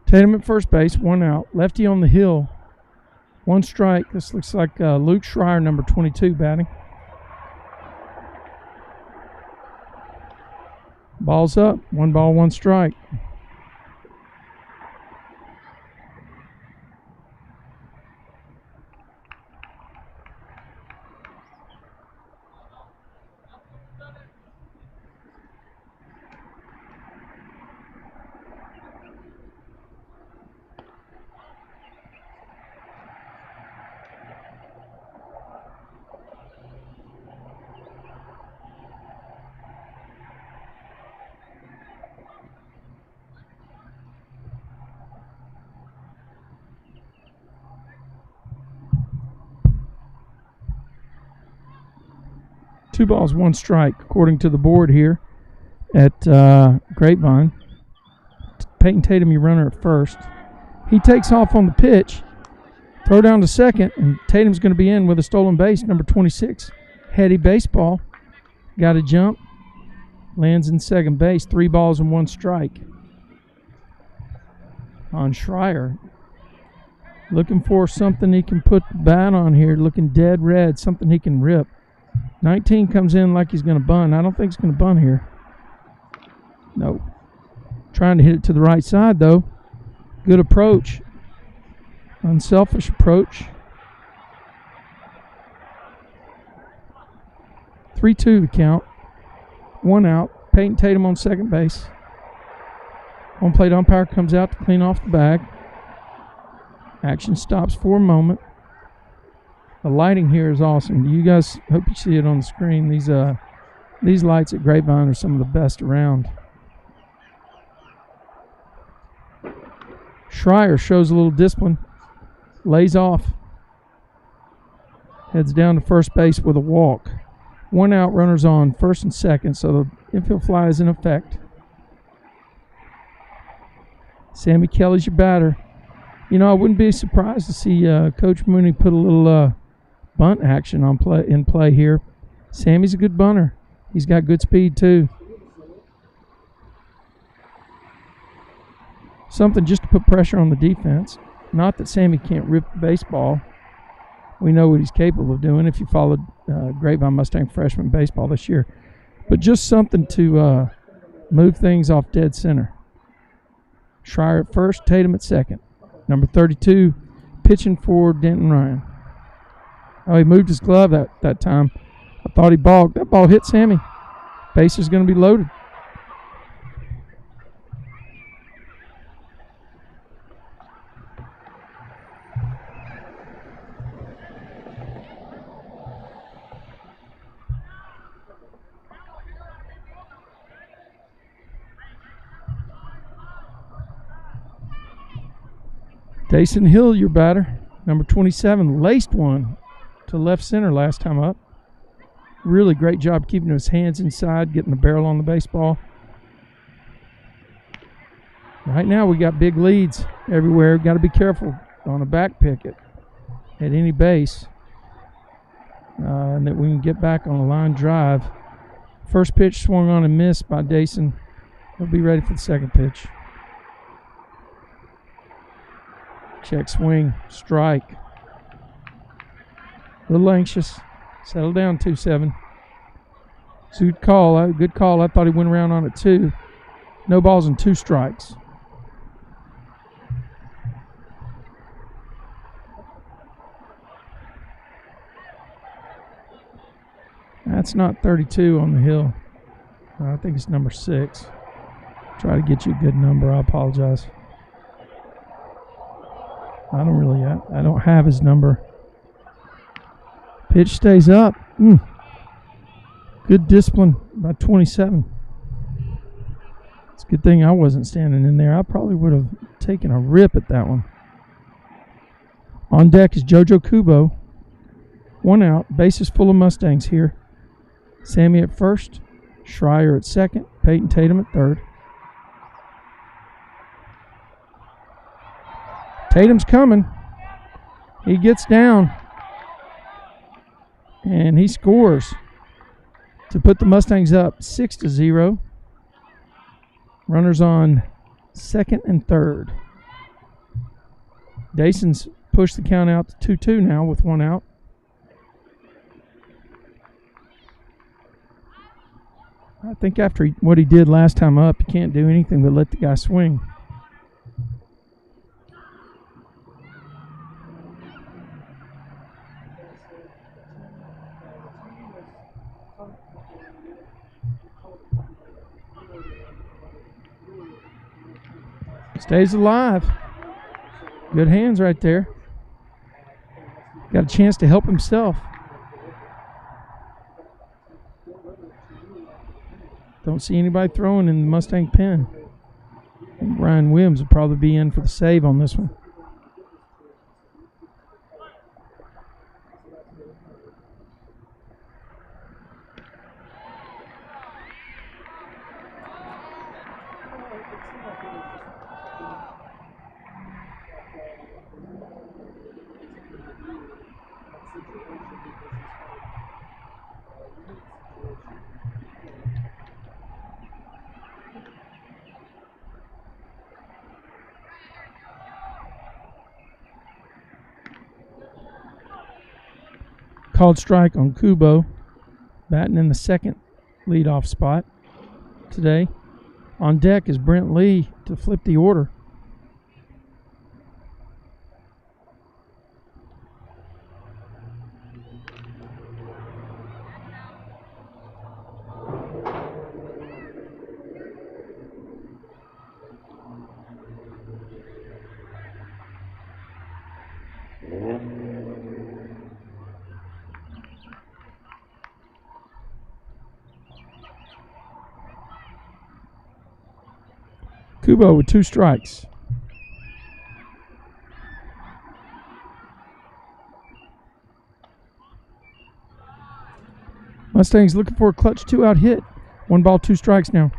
Tatum at first base, 1 out. Lefty on the hill, 1 strike. This looks like Luke Schreier, number 22, batting. Ball's up, 1 ball, 1 strike. Two balls, 1 strike, according to the board here at Grapevine. Peyton Tatum, your runner at first. He takes off on the pitch. Throw down to second, and Tatum's going to be in with a stolen base, number 26. Heady baseball. Got a jump. Lands in second base. 3 balls and 1 strike on Schreier. Looking for something he can put the bat on here. Looking dead red. Something he can rip. 19 comes in like he's going to bunt. I don't think he's going to bunt here. No. Trying to hit it to the right side, though. Good approach. Unselfish approach. 3-2 the count. 1 out. Peyton Tatum on second base. Home plate umpire comes out to clean off the bag. Action stops for a moment. The lighting here is awesome. You guys, hope you see it on the screen. These lights at Grapevine are some of the best around. Schreier shows a little discipline. Lays off. Heads down to first base with a walk. 1 out, runners on first and second, so the infield fly is in effect. Sammy Kelly's your batter. You know, I wouldn't be surprised to see Coach Mooney put a little bunt action in play here. Sammy's a good bunter. He's got good speed too. Something just to put pressure on the defense. Not that Sammy can't rip the baseball. We know what he's capable of doing if you followed Grapevine Mustang freshman baseball this year. But just something to move things off dead center. Schreier at first, Tatum at second. Number 32 pitching for Denton Ryan. Oh, he moved his glove that time. I thought he balked. That ball hit Sammy. Base is going to be loaded. Dason Hill, your batter. Number 27, laced one to left center last time up. Really great job keeping his hands inside, getting the barrel on the baseball. Right now we got big leads everywhere. Got to be careful on a back pick at any base. And that we can get back on a line drive. First pitch swung on and missed by Dason. He'll be ready for the second pitch. Check swing, strike. A little anxious. Settle down, 2-7. Good call. Good call. I thought he went around on it too. No balls and 2 strikes. That's not 32 on the hill. I think it's number 6. Try to get you a good number. I apologize. I don't have his number. Pitch stays up. Good discipline by 27. It's a good thing I wasn't standing in there. I probably would have taken a rip at that one. On deck is JoJo Kubo. 1 out. Bases full of Mustangs here. Sammy at first. Schreier at second. Peyton Tatum at third. Tatum's coming. He gets down. And he scores to put the Mustangs up 6-0. Runners on second and third. Dayson's pushed the count out to 2-2 now with 1 out. I think after what he did last time up, you can't do anything but let the guy swing. Stays alive. Good hands right there. Got a chance to help himself. Don't see anybody throwing in the Mustang pen. I think Ryan Williams will probably be in for the save on this one. Called strike on Kubo, batting in the second leadoff spot today. On deck is Brent Lee to flip the order. Kubo with 2 strikes. Mustangs looking for a clutch 2-out hit. 1 ball, 2 strikes now.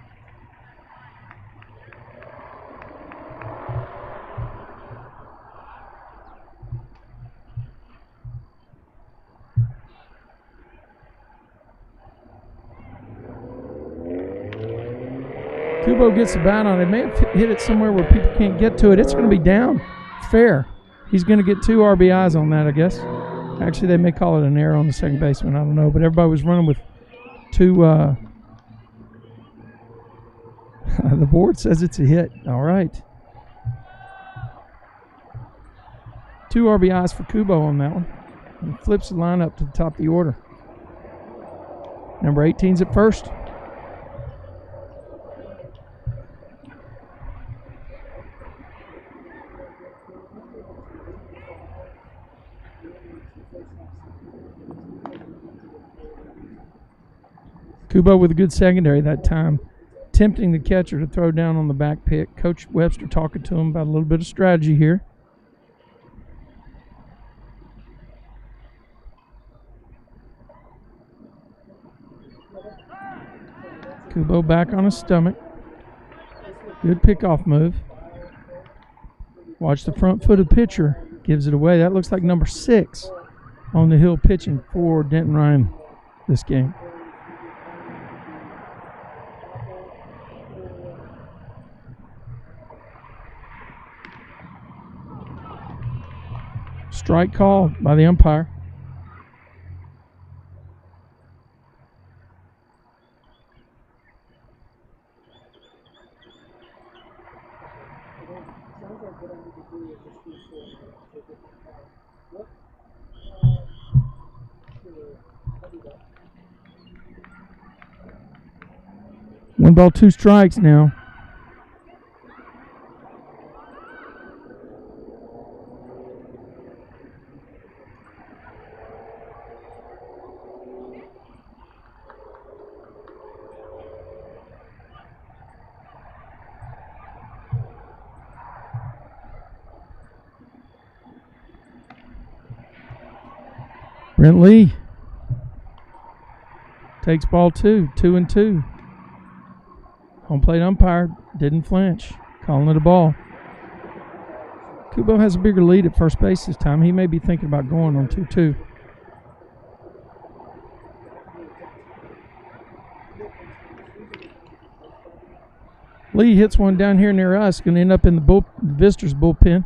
Kubo gets the bat on it. May have hit it somewhere where people can't get to it. It's going to be down. Fair. He's going to get 2 RBIs on that, I guess. Actually, they may call it an error on the second baseman. I don't know. But everybody was running with 2. The board says it's a hit. All right. 2 RBIs for Kubo on that one. And flips the lineup to the top of the order. Number 18's at first. Kubo with a good secondary that time, tempting the catcher to throw down on the back pick. Coach Webster talking to him about a little bit of strategy here. Kubo back on his stomach. Good pickoff move. Watch the front foot of the pitcher. Gives it away. That looks like number 6 on the hill pitching for Denton Ryan this game. Strike call by the umpire. One ball, 2 strikes now. Brent Lee takes ball 2, 2-2. Home plate umpire didn't flinch, calling it a ball. Kubo has a bigger lead at first base this time. He may be thinking about going on 2-2. Lee hits one down here near us, going to end up in the visitors' bullpen.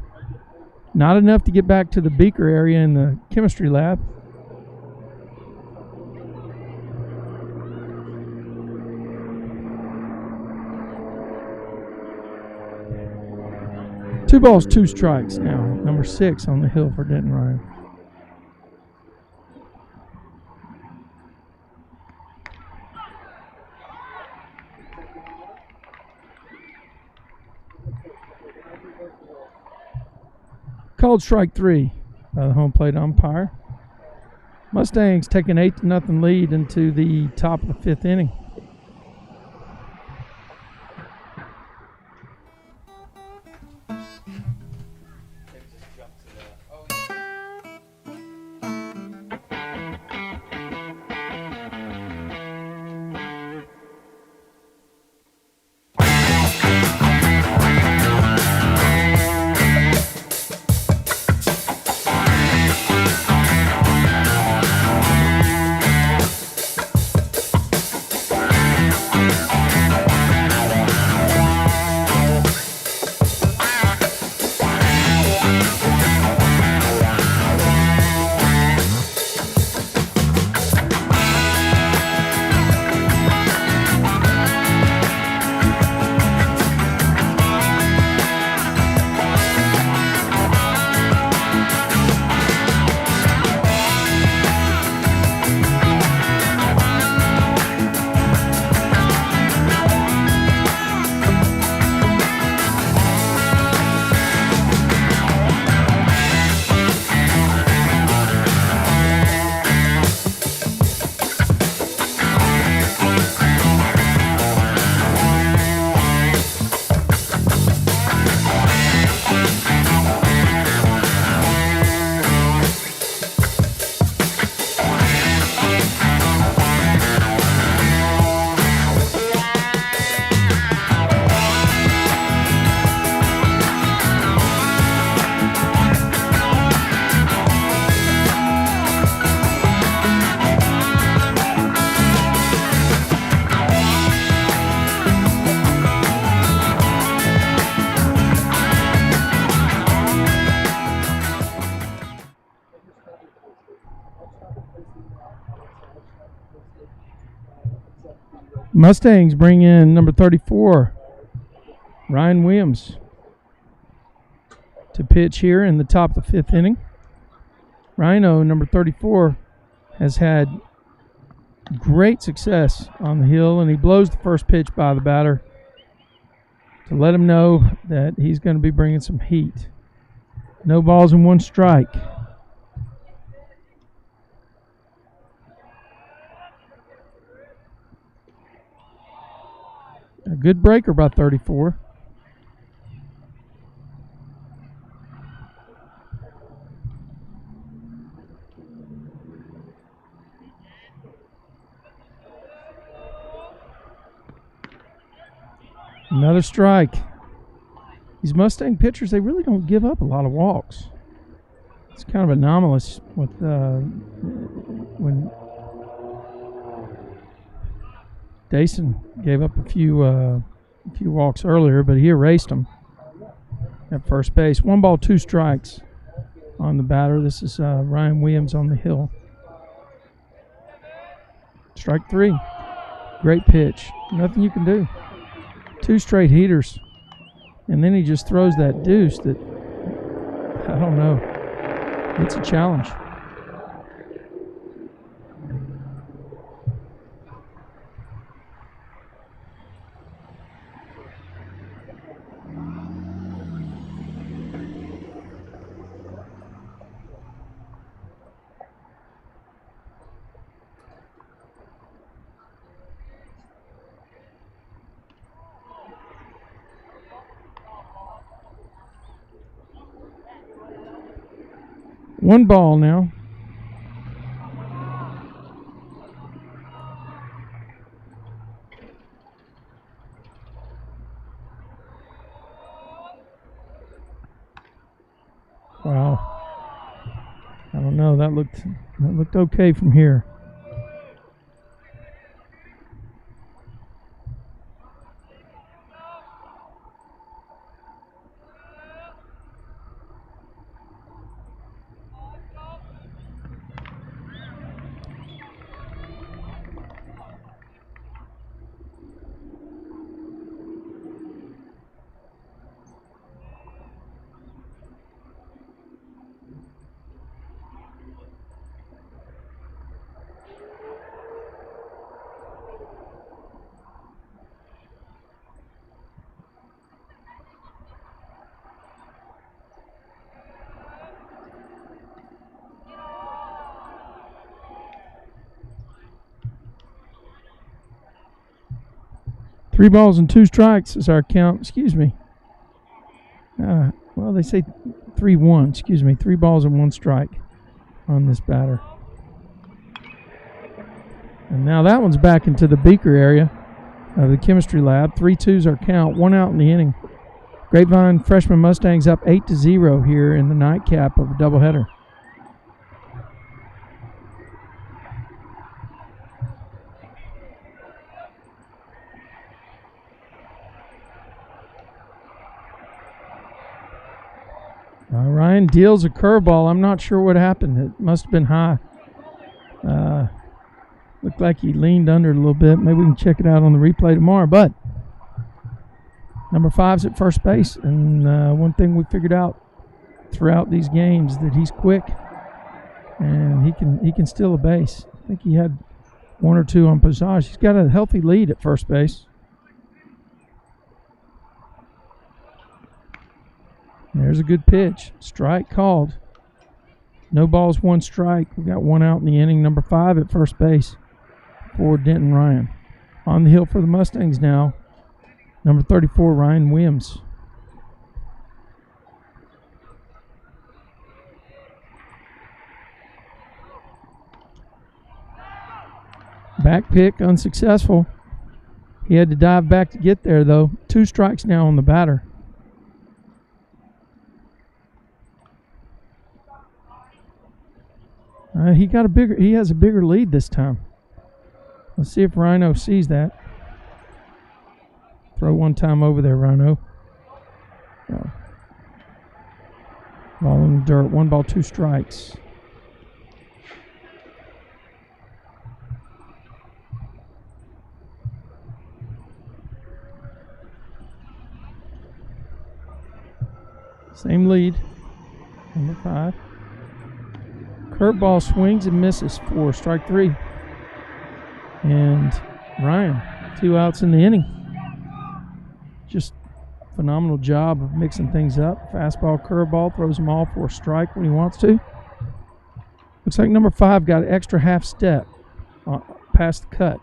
Not enough to get back to the beaker area in the chemistry lab. Two balls, two strikes now. Number 6 on the hill for Denton Ryan. Called strike 3 by the home plate umpire. Mustangs take an 8-0 lead into the top of the 5th inning. Mustangs bring in number 34, Ryan Williams, to pitch here in the top of the 5th inning. Rhino, number 34, has had great success on the hill, and he blows the first pitch by the batter to let him know that he's going to be bringing some heat. No balls and 1 strike. A good breaker by 34. Another strike. These Mustang pitchers, they really don't give up a lot of walks. It's kind of anomalous with when Denton gave up a few walks earlier, but he erased them at first base. 1 ball, 2 strikes on the batter. This is Ryan Williams on the hill. Strike 3. Great pitch. Nothing you can do. 2 straight heaters. And then he just throws that deuce that, I don't know. It's a challenge. One ball now. Wow. I don't know. That looked okay from here. 3 balls and 2 strikes is our count. Excuse me. Well, they say 3-1. Excuse me. 3 balls and 1 strike on this batter. And now that one's back into the beaker area of the chemistry lab. 3-2's our count. 1 out in the inning. Grapevine freshman Mustangs up 8-0 here in the nightcap of a doubleheader. Ryan deals a curveball. I'm not sure what happened. It must have been high. Looked like he leaned under it a little bit. Maybe we can check it out on the replay tomorrow. But number 5's at first base. And one thing we figured out throughout these games that he's quick and he can steal a base. I think he had 1 or 2 on passage. He's got a healthy lead at first base. There's a good pitch. Strike called. No balls, 1 strike. We got 1 out in the inning. Number 5 at first base for Denton Ryan. On the hill for the Mustangs now, number 34, Ryan Williams. Back pick, unsuccessful. He had to dive back to get there, though. 2 strikes now on the batter. He has a bigger lead this time. Let's see if Rhino sees that. Throw one time over there, Rhino. Oh. Ball in the dirt. 1 ball, 2 strikes. Same lead. Number 5. Curveball swings and misses for strike 3. And Ryan, 2 outs in the inning. Just phenomenal job of mixing things up. Fastball, curveball, throws them all for a strike when he wants to. Looks like number 5 got an extra half step past the cut.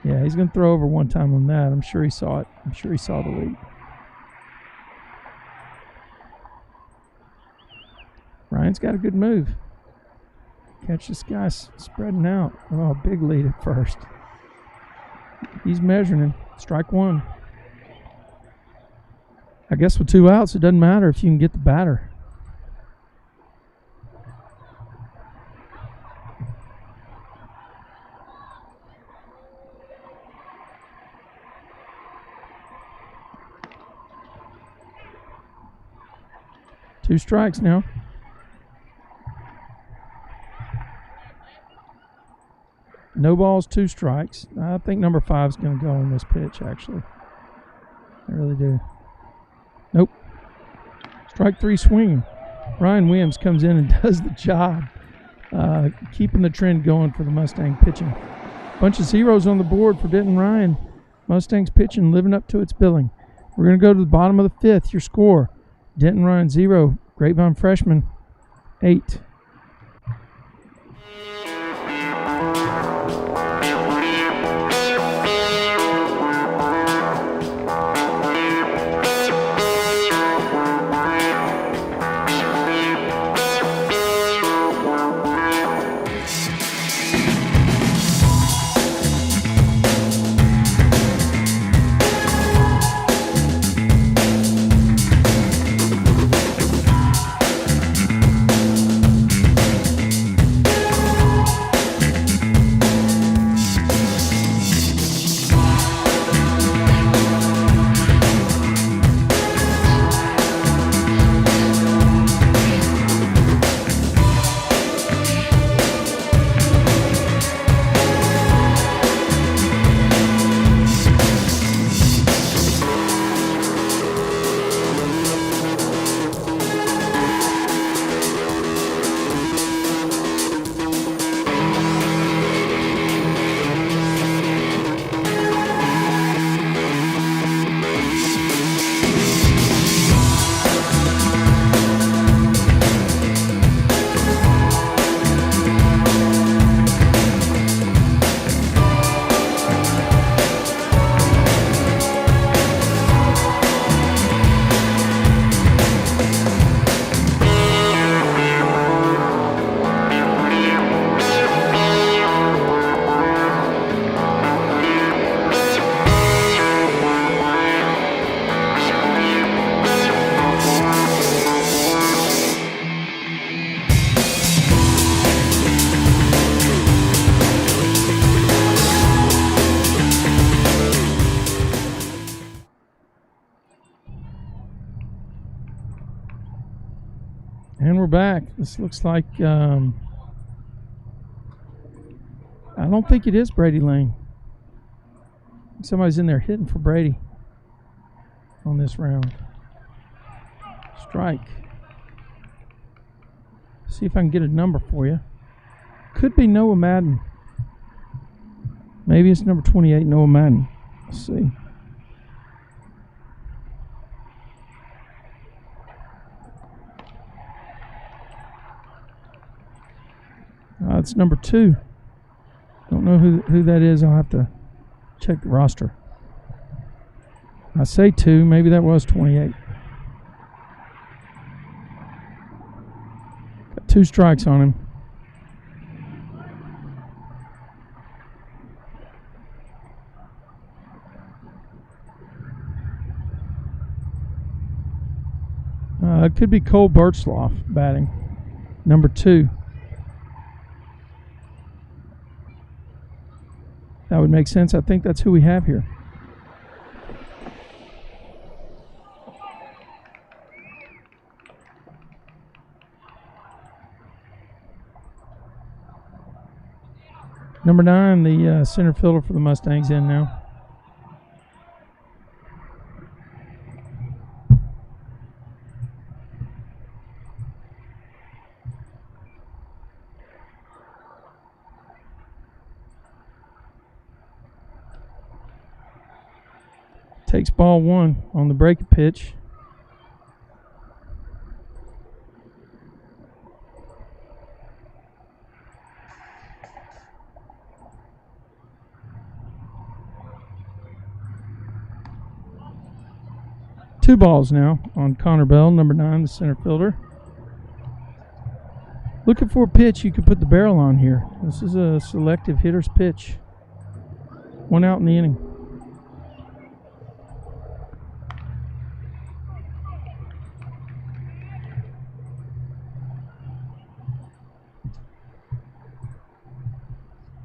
Yeah, he's going to throw over one time on that. I'm sure he saw it. I'm sure he saw the lead. Ryan's got a good move. Catch this guy spreading out. Oh, big lead at first. He's measuring him. Strike 1. I guess with 2 outs, it doesn't matter if you can get the batter. Two strikes now. No balls, 2 strikes. I think number 5 is going to go on this pitch, actually. I really do. Nope. Strike 3 swinging. Ryan Williams comes in and does the job, keeping the trend going for the Mustang pitching. Bunch of zeros on the board for Denton Ryan. Mustangs pitching, living up to its billing. We're going to go to the bottom of the 5th. Your score: Denton Ryan 0, Grapevine freshman 8. And we're back. This looks like, I don't think it is Brady Lane. Somebody's in there hitting for Brady on this round. Strike. See if I can get a number for you. Could be Noah Madden. Maybe it's number 28, Noah Madden. Let's see. It's number 2. Don't know who that is. I'll have to check the roster. I say 2. Maybe that was 28. Got 2 strikes on him. It could be Cole Birchloff batting. Number 2. That would make sense. I think that's who we have here. Number 9, the center fielder for the Mustangs, in now. Takes ball 1 on the break pitch. Two balls now on Connor Bell, number 9, the center fielder. Looking for a pitch you could put the barrel on here. This is a selective hitter's pitch. 1 out in the inning.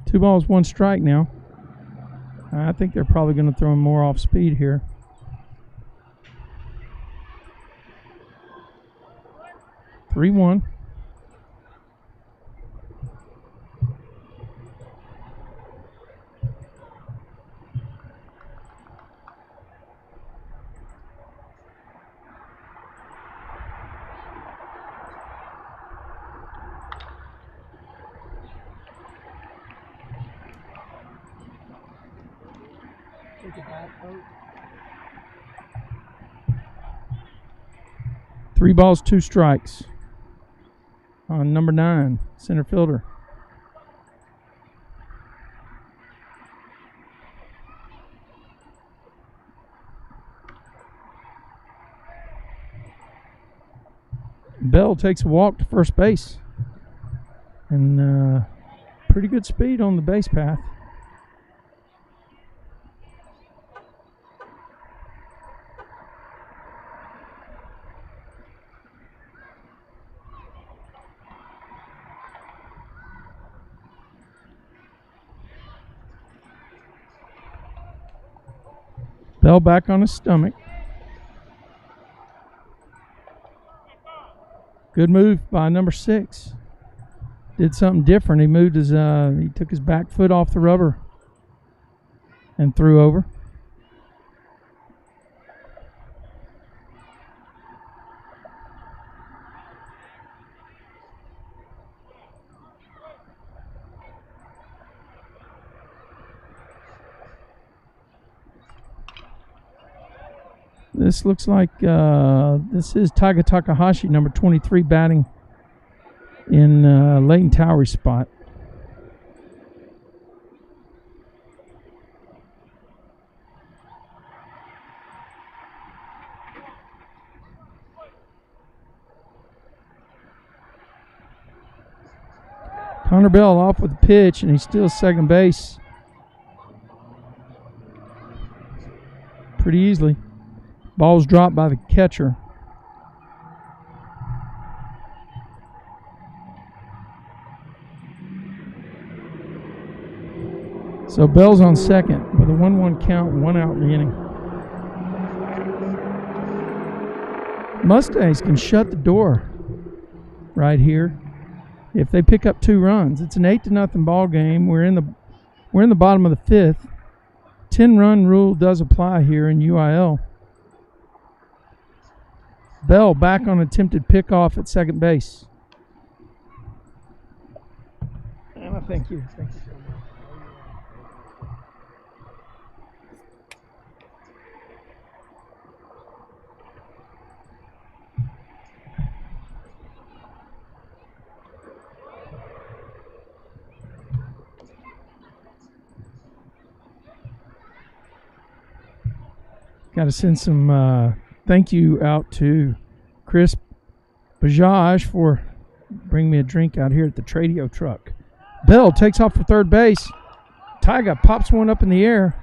Two balls, 1 strike now. I think they're probably going to throw him more off speed here. Three, 1. Three balls, 2 strikes on number 9, center fielder. Bell takes a walk to first base. And pretty good speed on the base path. Bell back on his stomach. Good move by number 6. Did something different. He moved his he took his back foot off the rubber and threw over. This looks like this is Taiga Takahashi, number 23, batting in Leighton Towery's spot. Connor Bell off with the pitch, and he's still second base. Pretty easily. Ball's dropped by the catcher. So Bell's on second with a 1-1 count, 1 out in the inning. Mustangs can shut the door right here. If they pick up 2 runs, it's an 8-0 ball game. We're in the bottom of the 5th. 10-run rule does apply here in UIL. Bell back on attempted pickoff at second base. Thank you. Thank you so much. Got to send some thank you out to Chris Bajaj for bringing me a drink out here at the Tradio truck. Bell takes off for third base. Tyga pops one up in the air,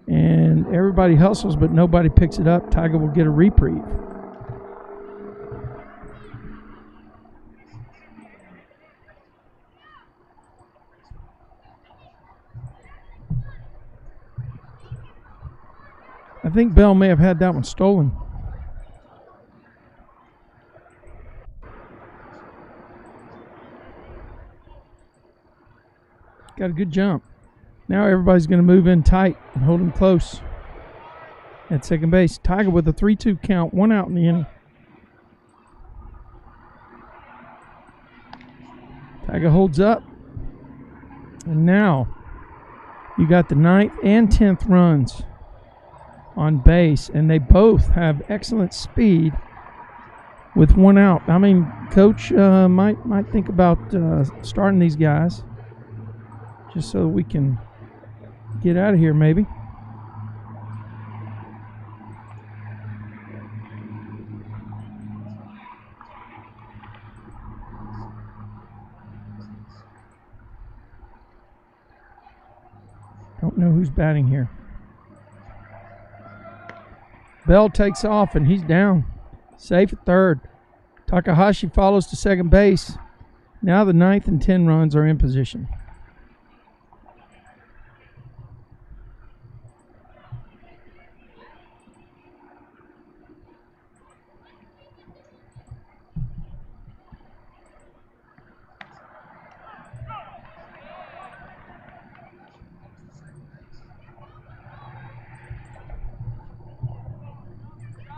and everybody hustles, but nobody picks it up. Tyga will get a reprieve. I think Bell may have had that one stolen. Got a good jump. Now everybody's going to move in tight and hold him close at second base. Tiger with a 3-2 count, 1 out in the inning. Tiger holds up. And now you got the 9th and 10th runs on base, and they both have excellent speed with 1 out. I mean, Coach might think about starting these guys just so we can get out of here maybe. Don't know who's batting here. Bell takes off, and he's down. Safe at third. Takahashi follows to second base. Now the 9th and 10 runs are in position.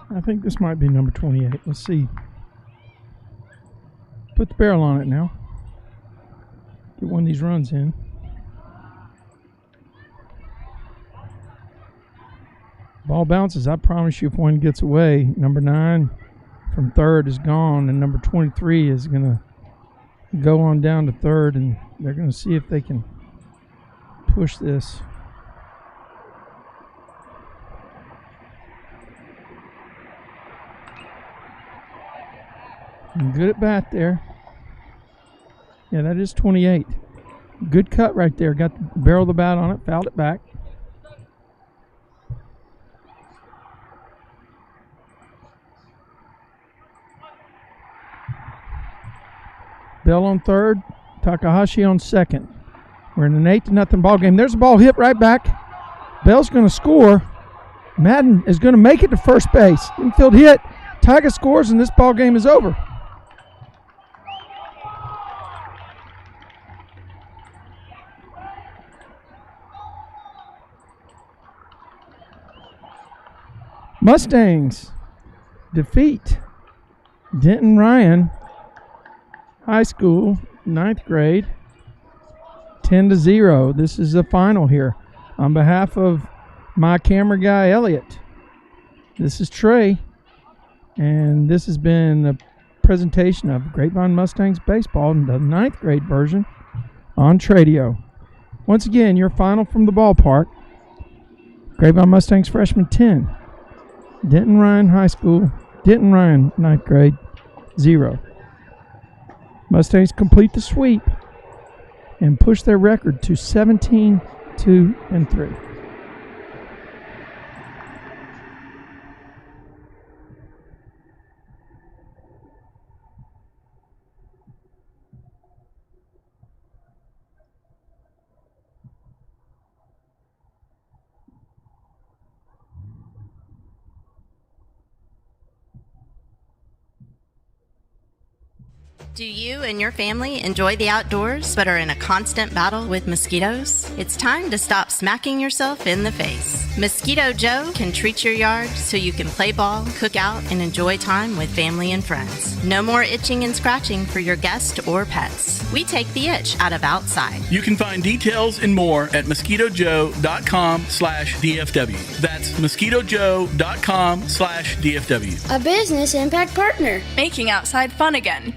I think this might be number 28. Let's see. Put the barrel on it now. Get one of these runs in. Ball bounces. I promise you if one gets away, number 9 from third is gone, and number 23 is going to go on down to third, and they're going to see if they can push this. Good at bat there. Yeah, that is 28. Good cut right there. Got the barrel of the bat on it, fouled it back. Bell on third, Takahashi on second. We're in an 8-0 ball game. There's a ball hit right back. Bell's going to score. Madden is going to make it to first base. Infield hit. Tiger scores, and this ball game is over. Mustangs defeat Denton Ryan High School, 9th grade, 10-0. This is the final here. On behalf of my camera guy, Elliot, this is Trey, and this has been a presentation of Grapevine Mustangs baseball in the 9th grade version on Tradio. Once again, your final from the ballpark, Grapevine Mustangs freshman 10. Denton Ryan High School, Denton Ryan, 9th grade, 0. Mustangs complete the sweep and push their record to 17-2-3. Do you and your family enjoy the outdoors but are in a constant battle with mosquitoes? It's time to stop smacking yourself in the face. Mosquito Joe can treat your yard so you can play ball, cook out, and enjoy time with family and friends. No more itching and scratching for your guests or pets. We take the itch out of outside. You can find details and more at mosquitojoe.com/DFW. That's mosquitojoe.com/DFW. A business impact partner. Making outside fun again.